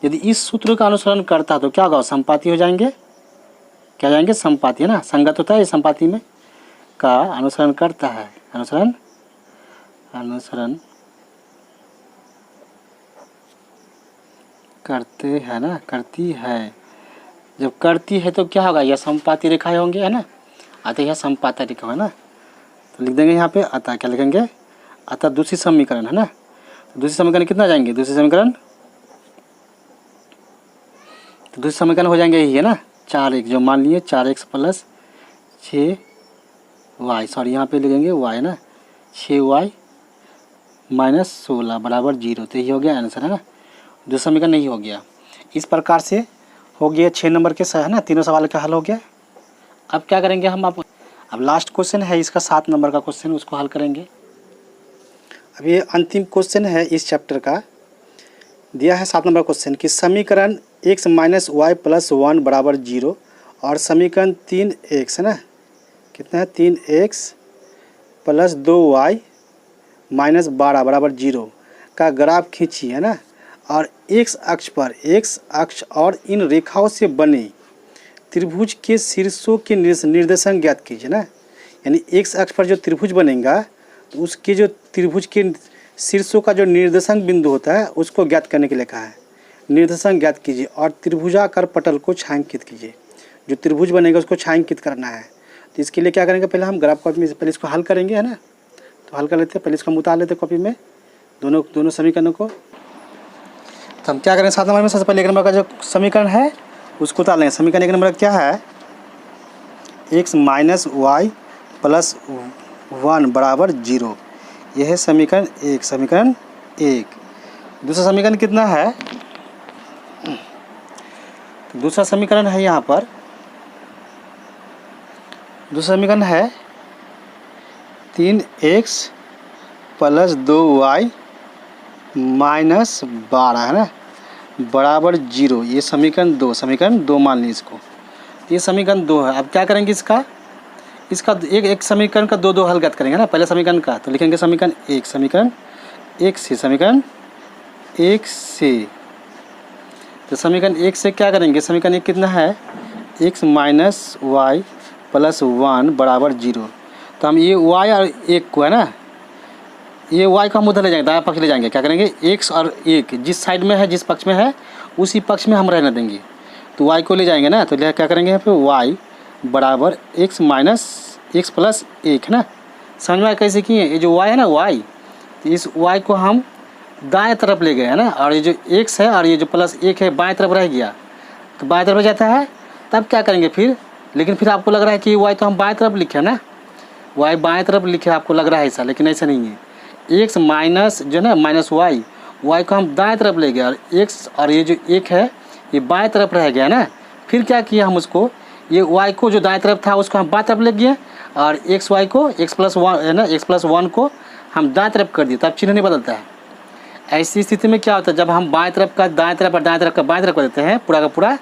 यदि इस सूत्र का अनुसरण करता है तो क्या होगा, समपाती हो जाएंगे। क्या जाएंगे, समपाती, है ना, संगत होता है ये समपाती में, का अनुसरण करता है, अनुसरण करते हैं ना, करती है। जब करती है तो क्या होगा, यह समपाती रेखाएं होंगे, है ना, अतः यह समपाती रेखा है ना। तो लिख देंगे यहाँ पे अतः, क्या लिखेंगे, अतः दूसरी समीकरण, है ना। तो दूसरी समीकरण कितना जाएंगे, दूसरी समीकरण, तो दूसरी समीकरण हो जाएंगे यही, है ना, 4x, जो मान लिए 4x प्लस 6y, सॉरी यहाँ पे लिखेंगे y, है ना, 6y माइनस 16 बराबर 0। तो यही हो गया आंसर, है ना। दूसरा समीकरण नहीं हो गया। इस प्रकार से हो गया 6 नंबर के, है ना, तीनों सवाल का हल हो गया। अब क्या करेंगे हम, अब लास्ट क्वेश्चन है इसका 7 नंबर का क्वेश्चन, उसको हल करेंगे। अब ये अंतिम क्वेश्चन है इस चैप्टर का, दिया है 7 नंबर क्वेश्चन कि समीकरण x माइनस वाई प्लस 1 बराबर 0 और समीकरण 3x, है ना, कितना है, 3x प्लस 2y माइनस 12 बराबर 0 का ग्राफ खींचिए, है ना, और x अक्ष पर, x अक्ष और इन रेखाओं से बने त्रिभुज के शीर्षों के निर्देशांक ज्ञात कीजिए ना। यानी x अक्ष पर जो त्रिभुज बनेगा तो उसके जो त्रिभुज के शीर्षों का जो निर्देशांक बिंदु होता है उसको ज्ञात करने के लिए कहा है। निर्देशांक ज्ञात कीजिए और त्रिभुजाकार पटल को छायांकित कीजिए। जो त्रिभुज बनेगा उसको छायांकित करना है। तो इसके लिए क्या करेंगे, पहले हम ग्राफ कॉपी में पहले इसको हल करेंगे, है ना। तो हल कर लेते हैं, पहले इसको उतार लेते हैं कॉपी में, दोनों समीकरणों को। तो हम क्या करेंगे, 7 नंबर में सबसे पहले 1 नंबर का जो समीकरण है उसको उतार लेंगे। समीकरण 1 नंबर क्या है, x माइनस वाई प्लस 1 बराबर 0, यह है समीकरण 1, समीकरण 1। दूसरा समीकरण कितना है, तो दूसरा समीकरण है यहाँ पर, दूसरा समीकरण है 3x प्लस 2y माइनस 12, है ना, बराबर 0, ये समीकरण 2, समीकरण 2 मान लीजिए इसको। ये समीकरण 2 है। अब क्या करेंगे, इसका एक समीकरण का दो हल ज्ञात करेंगे ना। पहले समीकरण का तो लिखेंगे समीकरण 1, समीकरण 1 से, समीकरण 1 से। तो समीकरण 1 से क्या करेंगे, समीकरण 1 कितना है, x माइनस वाई प्लस 1 बराबर 0। तो हम ये y और 1 को, है ना, ये y को हम उधर ले जाएंगे, दायां पक्ष ले जाएंगे। क्या करेंगे, x और 1 जिस साइड में है, जिस पक्ष में है उसी पक्ष में हम रहने देंगे। तो y को ले जाएंगे ना, तो क्या करेंगे यहाँ पे y बराबर x माइनस x प्लस 1, है ना। समझ में कैसे किए, ये जो y है ना, y, तो इस y को हम दाएं तरफ ले गए, है ना, और ये जो x है और ये जो प्लस 1 है बाएं तरफ रह गया, तो बाएं तरफ जाता है। तब क्या करेंगे फिर, लेकिन फिर आपको लग रहा है कि y तो हम बाएं तरफ लिखे, है ना, y बाएं तरफ लिखे, आपको लग रहा है ऐसा, लेकिन ऐसा नहीं है। x माइनस जो है ना, माइनस y को हम दाएं तरफ ले गए और x और ये जो 1 है ये बाएं तरफ रह गया ना। फिर क्या किया हम उसको, ये y को जो दाएं तरफ था उसको हम बाएं तरफ ले गए और xy को, x प्लस 1 है ना, x प्लस 1 को हम दाएं तरफ कर दिए, तब चिन्ह नहीं बदलता है। ऐसी स्थिति में क्या होता है, जब हम बाएं तरफ का दाएं तरफ और दाएं तरफ का बाएं तरफ कर देते हैं पूरा का पूरा,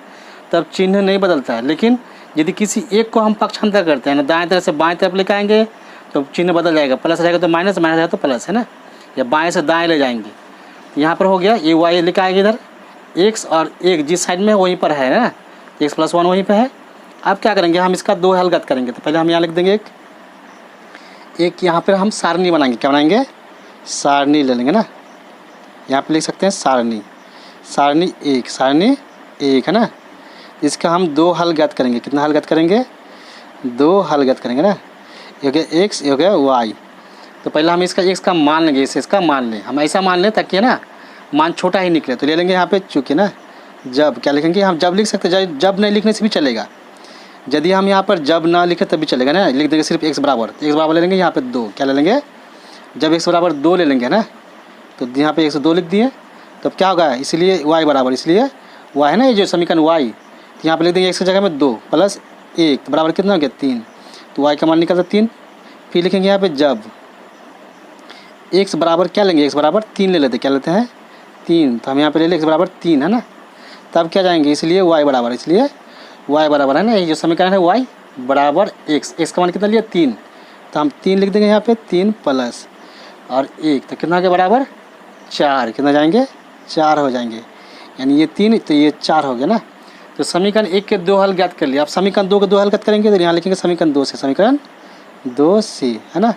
तब चिन्ह नहीं बदलता है। लेकिन यदि किसी एक को हम पक्षांतर करते हैं ना, दाएं तरफ से बाएं तरफ लेकर आएंगे तो चिन्ह बदल जाएगा, प्लस रहेगा तो माइनस, माइनस रहेगा तो प्लस, है ना, या बाएं से दाएं ले जाएंगे। यहाँ पर हो गया, ये y लेकर आएंगे इधर, x और 1 जिस साइड में है वहीं पर है ना, x प्लस 1 वहीं पर है। अब क्या करेंगे, हम इसका 2 हल ज्ञात करेंगे। तो पहले हम यहाँ लिख देंगे एक यहाँ पर हम सारणी बनाएंगे। क्या बनाएंगे, सारणी ले लेंगे ना, यहाँ पे लिख सकते हैं सारणी, सारणी 1, सारणी 1, है ना। इसका हम 2 हल ज्ञात करेंगे। कितना हल ज्ञात करेंगे, 2 हल ज्ञात करेंगे ना। ये हो गया x, ये हो गया y। तो पहले हम इसका x का मान लेंगे, इसका मान लें, हम ऐसा मान लें ताकि, है ना, मान छोटा ही निकले। तो ले लेंगे यहाँ पे, चूँकि ना जब, क्या लिखेंगे, हम जब लिख सकते हैं, जब नहीं लिखने से भी चलेगा। यदि हम यहाँ पर जब ना लिखे तब भी चलेगा ना, लिख देंगे सिर्फ x बराबर, x बराबर ले लेंगे यहाँ पे 2। क्या ले लेंगे, जब x बराबर 2 ले लेंगे ना, तो यहाँ पे 102 लिख दिए। तब क्या होगा, इसलिए y बराबर, इसलिए y है ना, ये जो समीकरण y, तो यहाँ पे लिख देंगे x की जगह में 2 प्लस 1, तो बराबर कितना हो गया 3। तो y का मान निकलता 3। फिर लिखेंगे यहाँ पे जब x बराबर, क्या लेंगे, x बराबर 3 ले लेते, क्या लेते हैं 3। तो हम यहाँ पे ले लें x बराबर 3, है ना। तब क्या जाएंगे, इसलिए y बराबर, इसलिए y बराबर, है ना, ये जो समीकरण है y बराबर x का मान कितना लिया 3। तो हम 3 लिख देंगे यहाँ पे, 3 प्लस और 1, तो कितना के बराबर 4, कितना जाएंगे 4 हो जाएंगे। यानी ये 3 तो ये 4 हो गया ना। तो समीकरण 1 के 2 हल ज्ञात कर लिया। अब समीकरण 2 के 2 हल ज्ञात करेंगे तो यहाँ लिखेंगे समीकरण 2 से, समीकरण 2 से, है ना,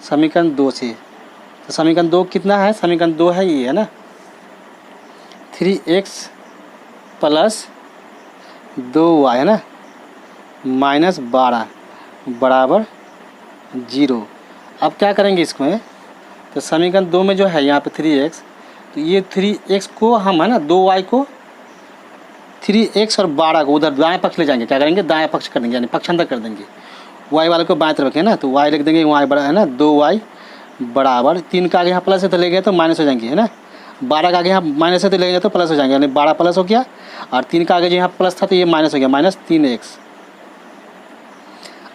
समीकरण 2 से। तो समीकरण 2 कितना है, समीकरण 2 है ये, है ना, 3x प्लस 2y, है ना, माइनस 12 बराबर 0। अब क्या करेंगे इसमें, तो समीकरण 2 में जो है यहाँ पे 3x, तो ये 3x को हम, है ना, 2y को 3x और 12 को उधर दाएं पक्ष ले जाएंगे। क्या करेंगे, दाएं पक्ष कर देंगे, यानी पक्षांतर कर देंगे। y वाले को बाएं तरफ रखें ना, तो y लिख देंगे y बराबर, है ना, 2y बराबर 3 का आगे यहाँ प्लस है तो ले गए तो माइनस हो जाएंगे, है ना, 12 का आगे यहाँ माइनस है तो ले गए तो प्लस हो जाएंगे, यानी 12 प्लस हो गया, और 3 का आगे जो यहाँ प्लस था तो ये माइनस हो गया, माइनस 3x।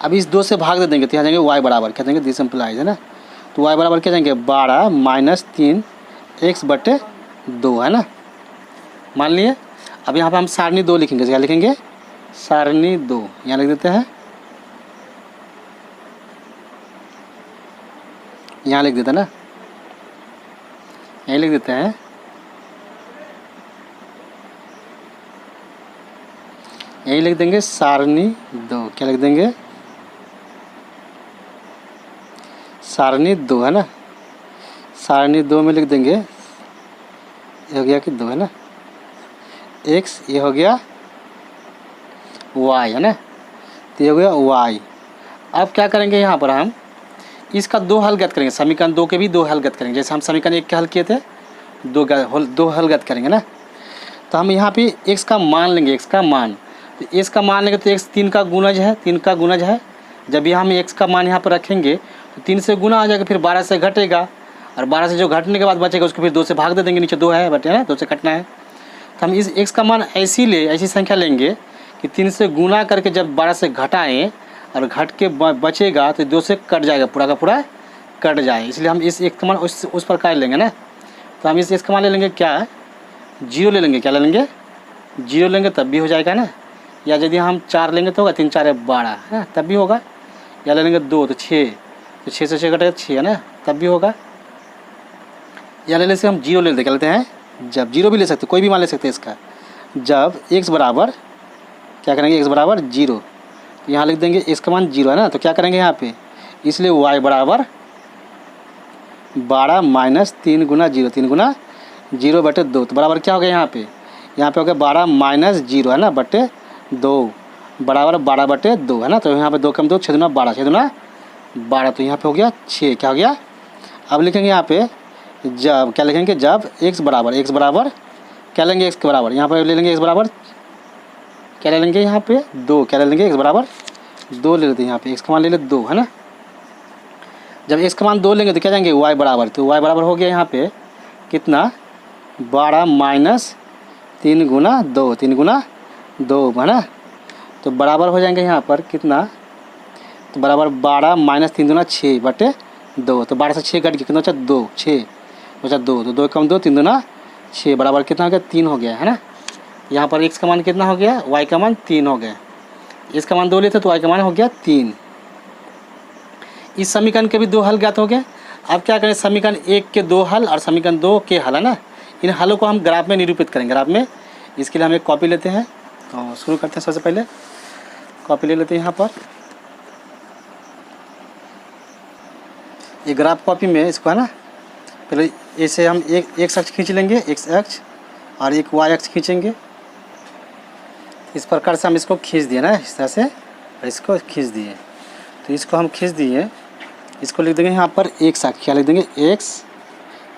अब इस 2 से भाग दे देंगे तो यहाँ जाएंगे y बराबर, क्या देंगे, दिस इम्प्लाइज, है ना, तो y बराबर क्या जाएंगे 12 माइनस 3x बटे 2, है ना, मान लिए। अब यहाँ पे हम सारणी 2 लिखेंगे, क्या लिखेंगे, सारणी 2, यहाँ लिख देते हैं, यहाँ लिख देते हैं ना, यहीं लिख देते हैं, यहीं लिख देंगे सारणी 2, क्या लिख देंगे, सारणी 2, है ना, सारणी 2 में लिख देंगे, ये हो गया कि 2, है ना, x, ये हो गया y, है ना, तो ये हो गया y। अब क्या करेंगे यहाँ पर हम इसका 2 हल ज्ञात करेंगे, समीकरण 2 के भी 2 हल ज्ञात करेंगे, जैसे हम समीकरण 1 के हल किए थे, 2 हल ज्ञात करेंगे ना। तो हम यहाँ पे x का मान लेंगे, x का मान, तो x का मान लेंगे तो x 3 का गुणज है, 3 का गुणज है। जब भी हम x का मान यहाँ पर रखेंगे तो 3 से गुना आ जाएगा, फिर 12 से घटेगा, और 12 से जो घटने के बाद बचेगा उसको फिर 2 से भाग दे देंगे, नीचे 2 है बटे, है ना, 2 से कटना है। तो हम इस x का मान ऐसी संख्या लेंगे कि 3 से गुना करके जब 12 से घटाएँ और घट के बचेगा तो 2 से कट जाएगा, पूरा का पूरा कट जाए, इसलिए हम इस x का मान उस प्रकार लेंगे ना। तो हम इस x का मान ले लेंगे क्या, 0 ले लेंगे, क्या ले लेंगे, 0 लेंगे तब भी हो जाएगा ना, या यदि हम 4 लेंगे तो होगा, 3 4 12, है ना, तब भी होगा, या ले लेंगे 2 तो 6, तो 6 से 6 घटेगा 6, है ना, तब भी होगा, या ले लेते हम 0 ले लेते, क्या लेते हैं, जब 0 भी ले सकते, कोई भी मान ले सकते हैं इसका, जब x बराबर, क्या करेंगे, x बराबर 0, तो यहाँ लिख देंगे x का मान 0, है ना, तो क्या करेंगे यहाँ पे, इसलिए y बराबर 12 माइनस 3 गुना 0, 3 गुना 0 बटे 2, तो बराबर क्या हो गया यहाँ पे हो गया 12 माइनस 0, है ना, बटे 2 बराबर 12 बटे 2, है ना, तो यहाँ पे 2 कम 2 6 दूना 12, 6 दूना 12, तो यहाँ पे हो गया 6, क्या हो गया। अब लिखेंगे यहाँ पे जब, क्या लिखेंगे, जब x बराबर क्या लेंगे, x के बराबर, यहाँ पर ले लेंगे x बराबर क्या ले लेंगे, यहाँ पे 2, क्या ले लेंगे, x बराबर 2 ले लेते हैं, यहाँ पे x का मान ले लेते 2, है ना। जब x का मान 2 लेंगे तो क्या जाएंगे y बराबर, तो y बराबर हो गया यहाँ पे कितना, 12 माइनस 3 गुना 2, 3 गुना 2, है ना, तो बराबर हो जाएंगे यहाँ पर कितना, तो बराबर 12 माइनस 3 दूना 6 बटे 2, तो 12 से 6 घट गया, कितना बचा 2, 6 बचा 2, तो 2 कम 2 3 दूना 6 बराबर कितना हो गया 3 हो गया, है ना। यहाँ पर x का मान कितना हो गया, y का मान 3 हो गया, x का मान 2 लेते तो y का मान हो गया 3। इस समीकरण के भी 2 हल ज्ञात हो गए। अब क्या करें, समीकरण 1 के 2 हल और समीकरण 2 के हल, है ना, इन हलों को हम ग्राफ में निरूपित करेंगे, ग्राफ में। इसके लिए हम एक कॉपी लेते हैं और शुरू करते हैं। सबसे पहले कॉपी ले लेते हैं, यहाँ पर ये ग्राफ कॉपी में इसको, है ना, पहले ऐसे हम एक अक्ष खींच लेंगे, x अक्ष, और एक y अक्ष खींचेंगे, इस प्रकार से हम इसको खींच दिए ना, इस तरह से, और इसको खींच दिए, तो इसको हम खींच दिए, इसको लिख देंगे यहाँ पर x अक्ष, क्या लिख देंगे x,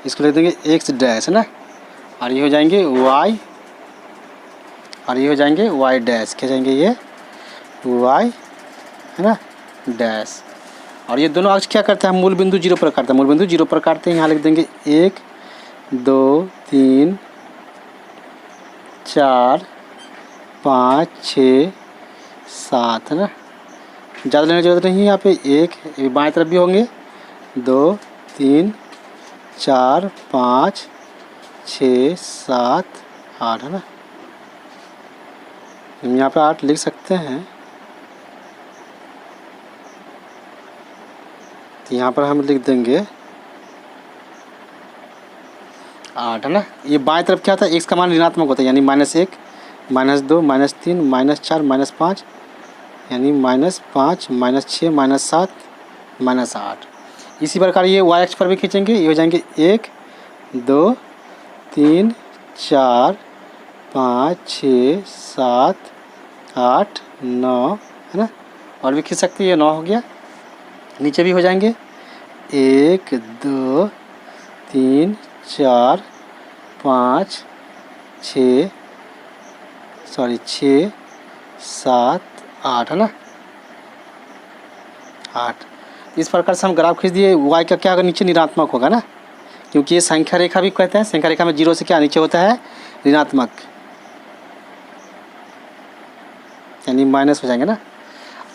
इसको लिख देंगे x डैश, है ना, और ये हो जाएंगे y, और ये हो जाएंगे y डैश, क्या जाएंगे ये y, है ना, डैश। और ये दोनों अक्ष क्या करते हैं, मूल बिंदु 0 पर काटते हैं, मूल बिंदु 0 पर काटते हैं। यहाँ लिख देंगे 1 2 3 4 5 6 7, है ना, ज़्यादा लेने की जरूरत नहीं है। यहाँ पे 1 बाएं तरफ भी होंगे, 2 3 4 5 6 7 8, है ना, हम यहाँ पे 8 लिख सकते हैं। तो यहाँ पर हम लिख देंगे 8 है ना। ये बाएं तरफ क्या होता है, x का मान ऋणात्मक होता है, यानी -1, -2, -3, -4, -5, यानी -5, -6, -7, -8। इसी प्रकार ये y अक्ष पर भी खींचेंगे, ये हो जाएंगे 1, 2, 3, 4, 5, 6, 7, 8, 9 है ना। और भी खींच सकती है, ये 9 हो गया। नीचे भी हो जाएंगे 1, 2, 3, 4, 5, 6, 7, 8 है ना, 8। इस प्रकार से हम ग्राफ खींच दिए। y का क्या होगा, नीचे ऋणात्मक होगा ना, क्योंकि ये संख्या रेखा भी कहते हैं। संख्या रेखा में 0 से क्या नीचे होता है, ऋणात्मक, यानी माइनस हो जाएंगे ना।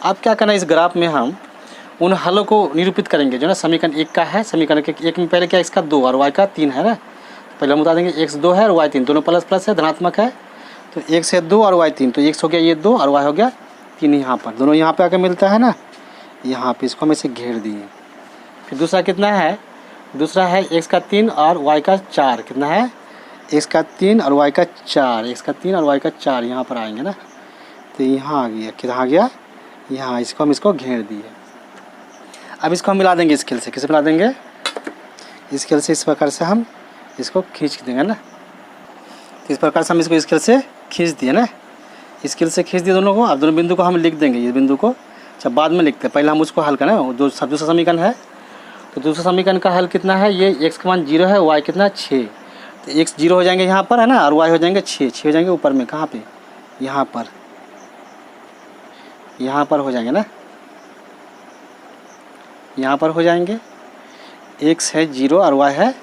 अब क्या करना है, इस ग्राफ में हम उन हलों को निरूपित करेंगे जो ना समीकरण 1 का है। समीकरण के 1 में पहले क्या, x का 2 और y का 3 है ना। पहले हम बता देंगे x 2 है और y 3, दोनों प्लस प्लस है, धनात्मक है। तो x है 2 और y 3, तो x हो गया ये 2 और y हो गया 3। यहाँ पर दोनों यहाँ पे आके मिलता है ना, यहाँ पे इसको हम ऐसे घेर दिए। फिर दूसरा कितना है, दूसरा है x का 3 और y का 4। कितना है, x का 3 और y का 4, x का 3 और y का 4 यहाँ पर आएंगे ना। तो यहाँ आ गया, कितना आ गया, यहाँ इसको हम इसको घेर दिए। अब इसको हम मिला देंगे स्केल से। किसे मिला देंगे, स्केल से। इस प्रकार से हम इसको खींच देंगे ना। तो इस प्रकार से हम इसको स्केल से खींच दिए ना, स्केल से खींच दिए दोनों को। अब दोनों बिंदु को हम लिख देंगे, ये बिंदु को अच्छा बाद में लिखते हैं, पहले हम उसको हल करें। दूसरा समीकरण है, तो दूसरा समीकरण का हल कितना है, ये x का मान 0 है, y कितना 6। तो x 0 हो जाएंगे यहाँ पर है ना, और y हो जाएंगे 6 हो जाएंगे ऊपर में। कहाँ पे, यहाँ पर हो जाएंगे ना, यहाँ पर हो जाएंगे। x है 0 और y है,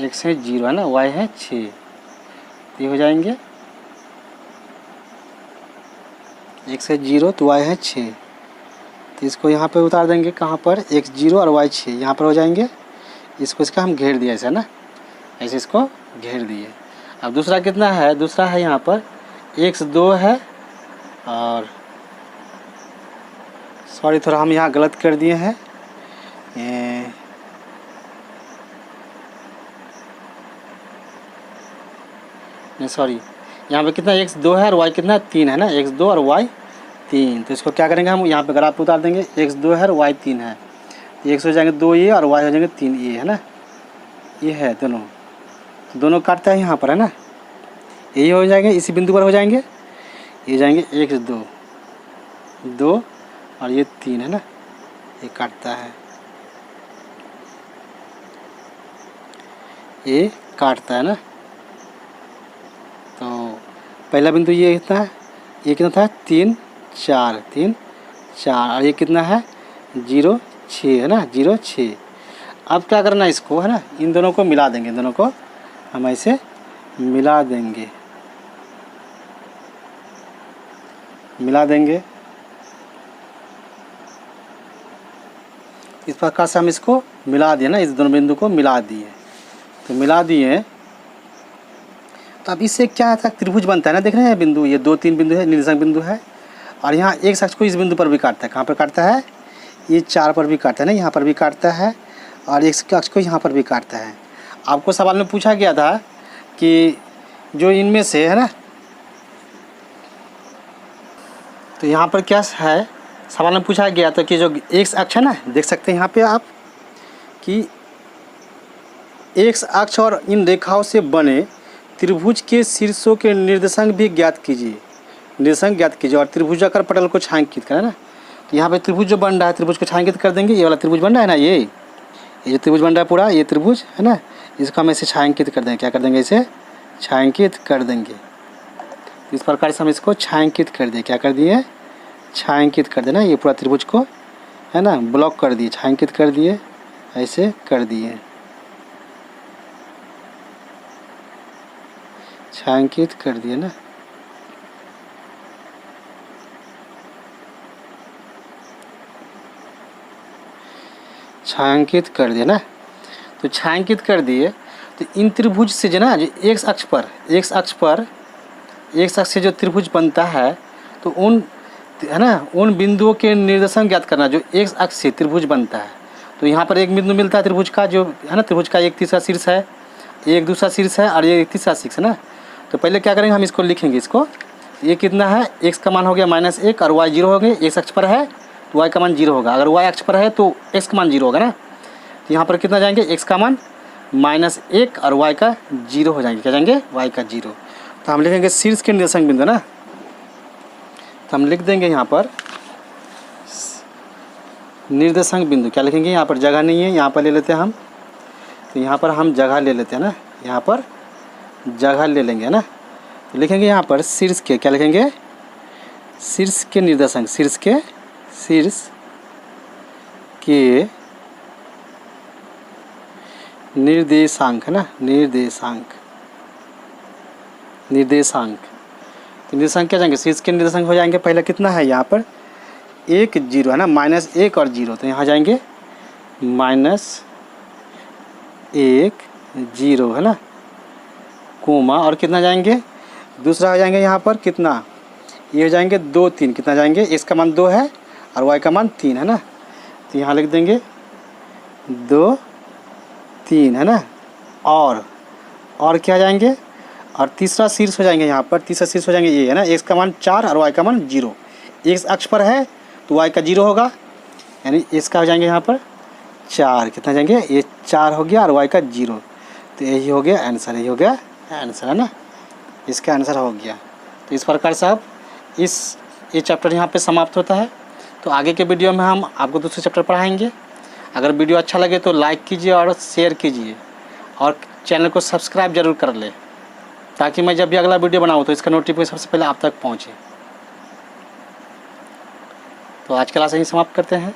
x है 0 है ना, y है 6, तो ये हो जाएंगे x है 0 तो y है 6। तो इसको यहाँ पे उतार देंगे, कहाँ पर, x 0 और y 6 यहाँ पर हो जाएंगे। इसको इसका हम घेर दिया ऐसा ना, ऐसे इसको घेर दिए। अब दूसरा कितना है, दूसरा है यहाँ पर x 2 है और सॉरी थोड़ा हम यहाँ गलत कर दिए हैं, नहीं सॉरी, यहाँ पे कितना x 2 है और y कितना 3 है ना, x 2 और y 3। तो इसको क्या करेंगे हम, यहाँ पे ग्राफ उतार देंगे, x 2 है और y 3 है, x हो जाएंगे 2 ये और y हो जाएंगे 3 ये है ना, ये है दोनों काटता है यहाँ पर है ना, यही हो जाएंगे, इसी बिंदु पर हो जाएंगे। ये जाएंगे x 2 और ये 3 है ना, ये काटता है, ये काटता है ना। तो पहला बिंदु ये कितना है, ये कितना था 3 4 और ये कितना है 0 6 है ना, 0 6। अब क्या करना है, इसको है ना, इन दोनों को मिला देंगे, दोनों को हम ऐसे मिला देंगे, इस प्रकार से हम इसको मिला दिए ना, इस दोनों बिंदु को मिला दिए। तो मिला दिए, तो अब इससे क्या था, त्रिभुज बनता है ना, देख रहे हैं बिंदु, ये 2 3 बिंदु है, निर्देशांक बिंदु है। और यहाँ एक अक्ष को इस बिंदु पर भी काटता है, कहाँ पर काटता है, ये 4 पर भी काटता है ना, यहाँ पर भी काटता है, और एक अक्ष को यहाँ पर भी काटता है। आपको सवाल में पूछा गया था कि जो इनमें से है ना, तो यहाँ पर क्या है, सवाल में पूछा गया था कि जो एक्स अक्ष है ना, देख सकते हैं यहाँ पे आप कि एक्स अक्ष और इन रेखाओं से बने त्रिभुज के शीर्षों के निर्देशांक भी ज्ञात कीजिए, और त्रिभुजाकार पटल को छायांकित करें ना। तो यहाँ पे त्रिभुज जो बन रहा है, त्रिभुज को छायांकित कर देंगे। ये वाला त्रिभुज बन रहा है ना, ये जो त्रिभुज बन रहा है पूरा, ये त्रिभुज है ना, इसको हम ऐसे छायांकित कर देंगे। क्या कर देंगे, इसे छायांकित कर देंगे। इस प्रकार से हम इसको छायांकित कर दिए, क्या कर दिए, छायांकित कर देना। ये पूरा त्रिभुज को है ना ब्लॉक कर दिए, छायांकित कर दिए, ऐसे कर दिए, छायांकित कर दिए ना। छायांकित कर दिया ना, तो छायांकित कर दिए। तो इन त्रिभुज से जो ना, जो एक्स अक्ष से जो त्रिभुज बनता है, तो उन है ना, उन बिंदुओं के निर्देशांक ज्ञात करना जो एक्स अक्ष से त्रिभुज बनता है। तो यहाँ पर एक बिंदु मिलता है त्रिभुज का, जो है ना, त्रिभुज का एक तीसरा शीर्ष है, एक दूसरा शीर्ष है और ये तीसरा शीर्ष है ना। तो पहले क्या करेंगे, हम इसको लिखेंगे। इसको ये कितना है, x का मान हो गया -1 और y 0 हो गए। x अक्ष पर है तो y का मान 0 होगा, अगर y अक्ष पर है तो x का मान 0 होगा ना। तो यहाँ पर कितना जाएंगे, x का मान -1 और y का 0 हो जाएंगे। क्या जाएंगे, y का 0। तो हम लिखेंगे शीर्ष के निर्देशांक बिंदु ना, तो हम लिख देंगे यहाँ पर निर्देशांक बिंदु। क्या लिखेंगे, यहाँ पर जगह नहीं है, यहाँ पर ले लेते हैं हम। तो यहाँ पर हम जगह ले लेते हैं ना, यहाँ पर जगह ले लेंगे ना। तो लिखेंगे यहाँ पर शीर्ष के, क्या लिखेंगे, शीर्ष के निर्देशांक, शीर्ष के निर्देशांक है ना, निर्देशांक। तो निर्देशांक क्या जाएंगे, शीर्ष के निर्देशांक हो जाएंगे। पहले कितना है यहाँ पर 1 0 है ना, -1 और 0। तो यहाँ जाएंगे -1 0 है ना, कोमा, और कितना जाएंगे, दूसरा हो जाएंगे यहाँ पर कितना, ये हो जाएंगे 2 3। कितना जाएंगे, x का मान 2 है और y का मान 3 है ना। तो यहाँ लिख देंगे 2 3 है ना, और क्या जाएंगे, और तीसरा शीर्ष हो जाएंगे यहाँ पर, तीसरा शीर्ष हो जाएंगे ये है ना, x का मान 4 और y का मान 0। x अक्ष पर है तो y का 0 होगा, यानी इसका हो जाएंगे यहाँ पर 4। कितना जाएंगे, ये 4 हो गया और y का 0। तो यही हो गया आंसर, यही हो गया आंसर है ना, इसका आंसर हो गया। तो इस प्रकार से आप ये चैप्टर यहाँ पे समाप्त होता है। तो आगे के वीडियो में हम आपको दूसरे चैप्टर पढ़ाएंगे। अगर वीडियो अच्छा लगे तो लाइक कीजिए और शेयर कीजिए, और चैनल को सब्सक्राइब जरूर कर ले, ताकि मैं जब भी अगला वीडियो बनाऊँ तो इसका नोटिफिकेशन सबसे पहले आप तक पहुँचे। तो आज क्लास यहीं समाप्त करते हैं।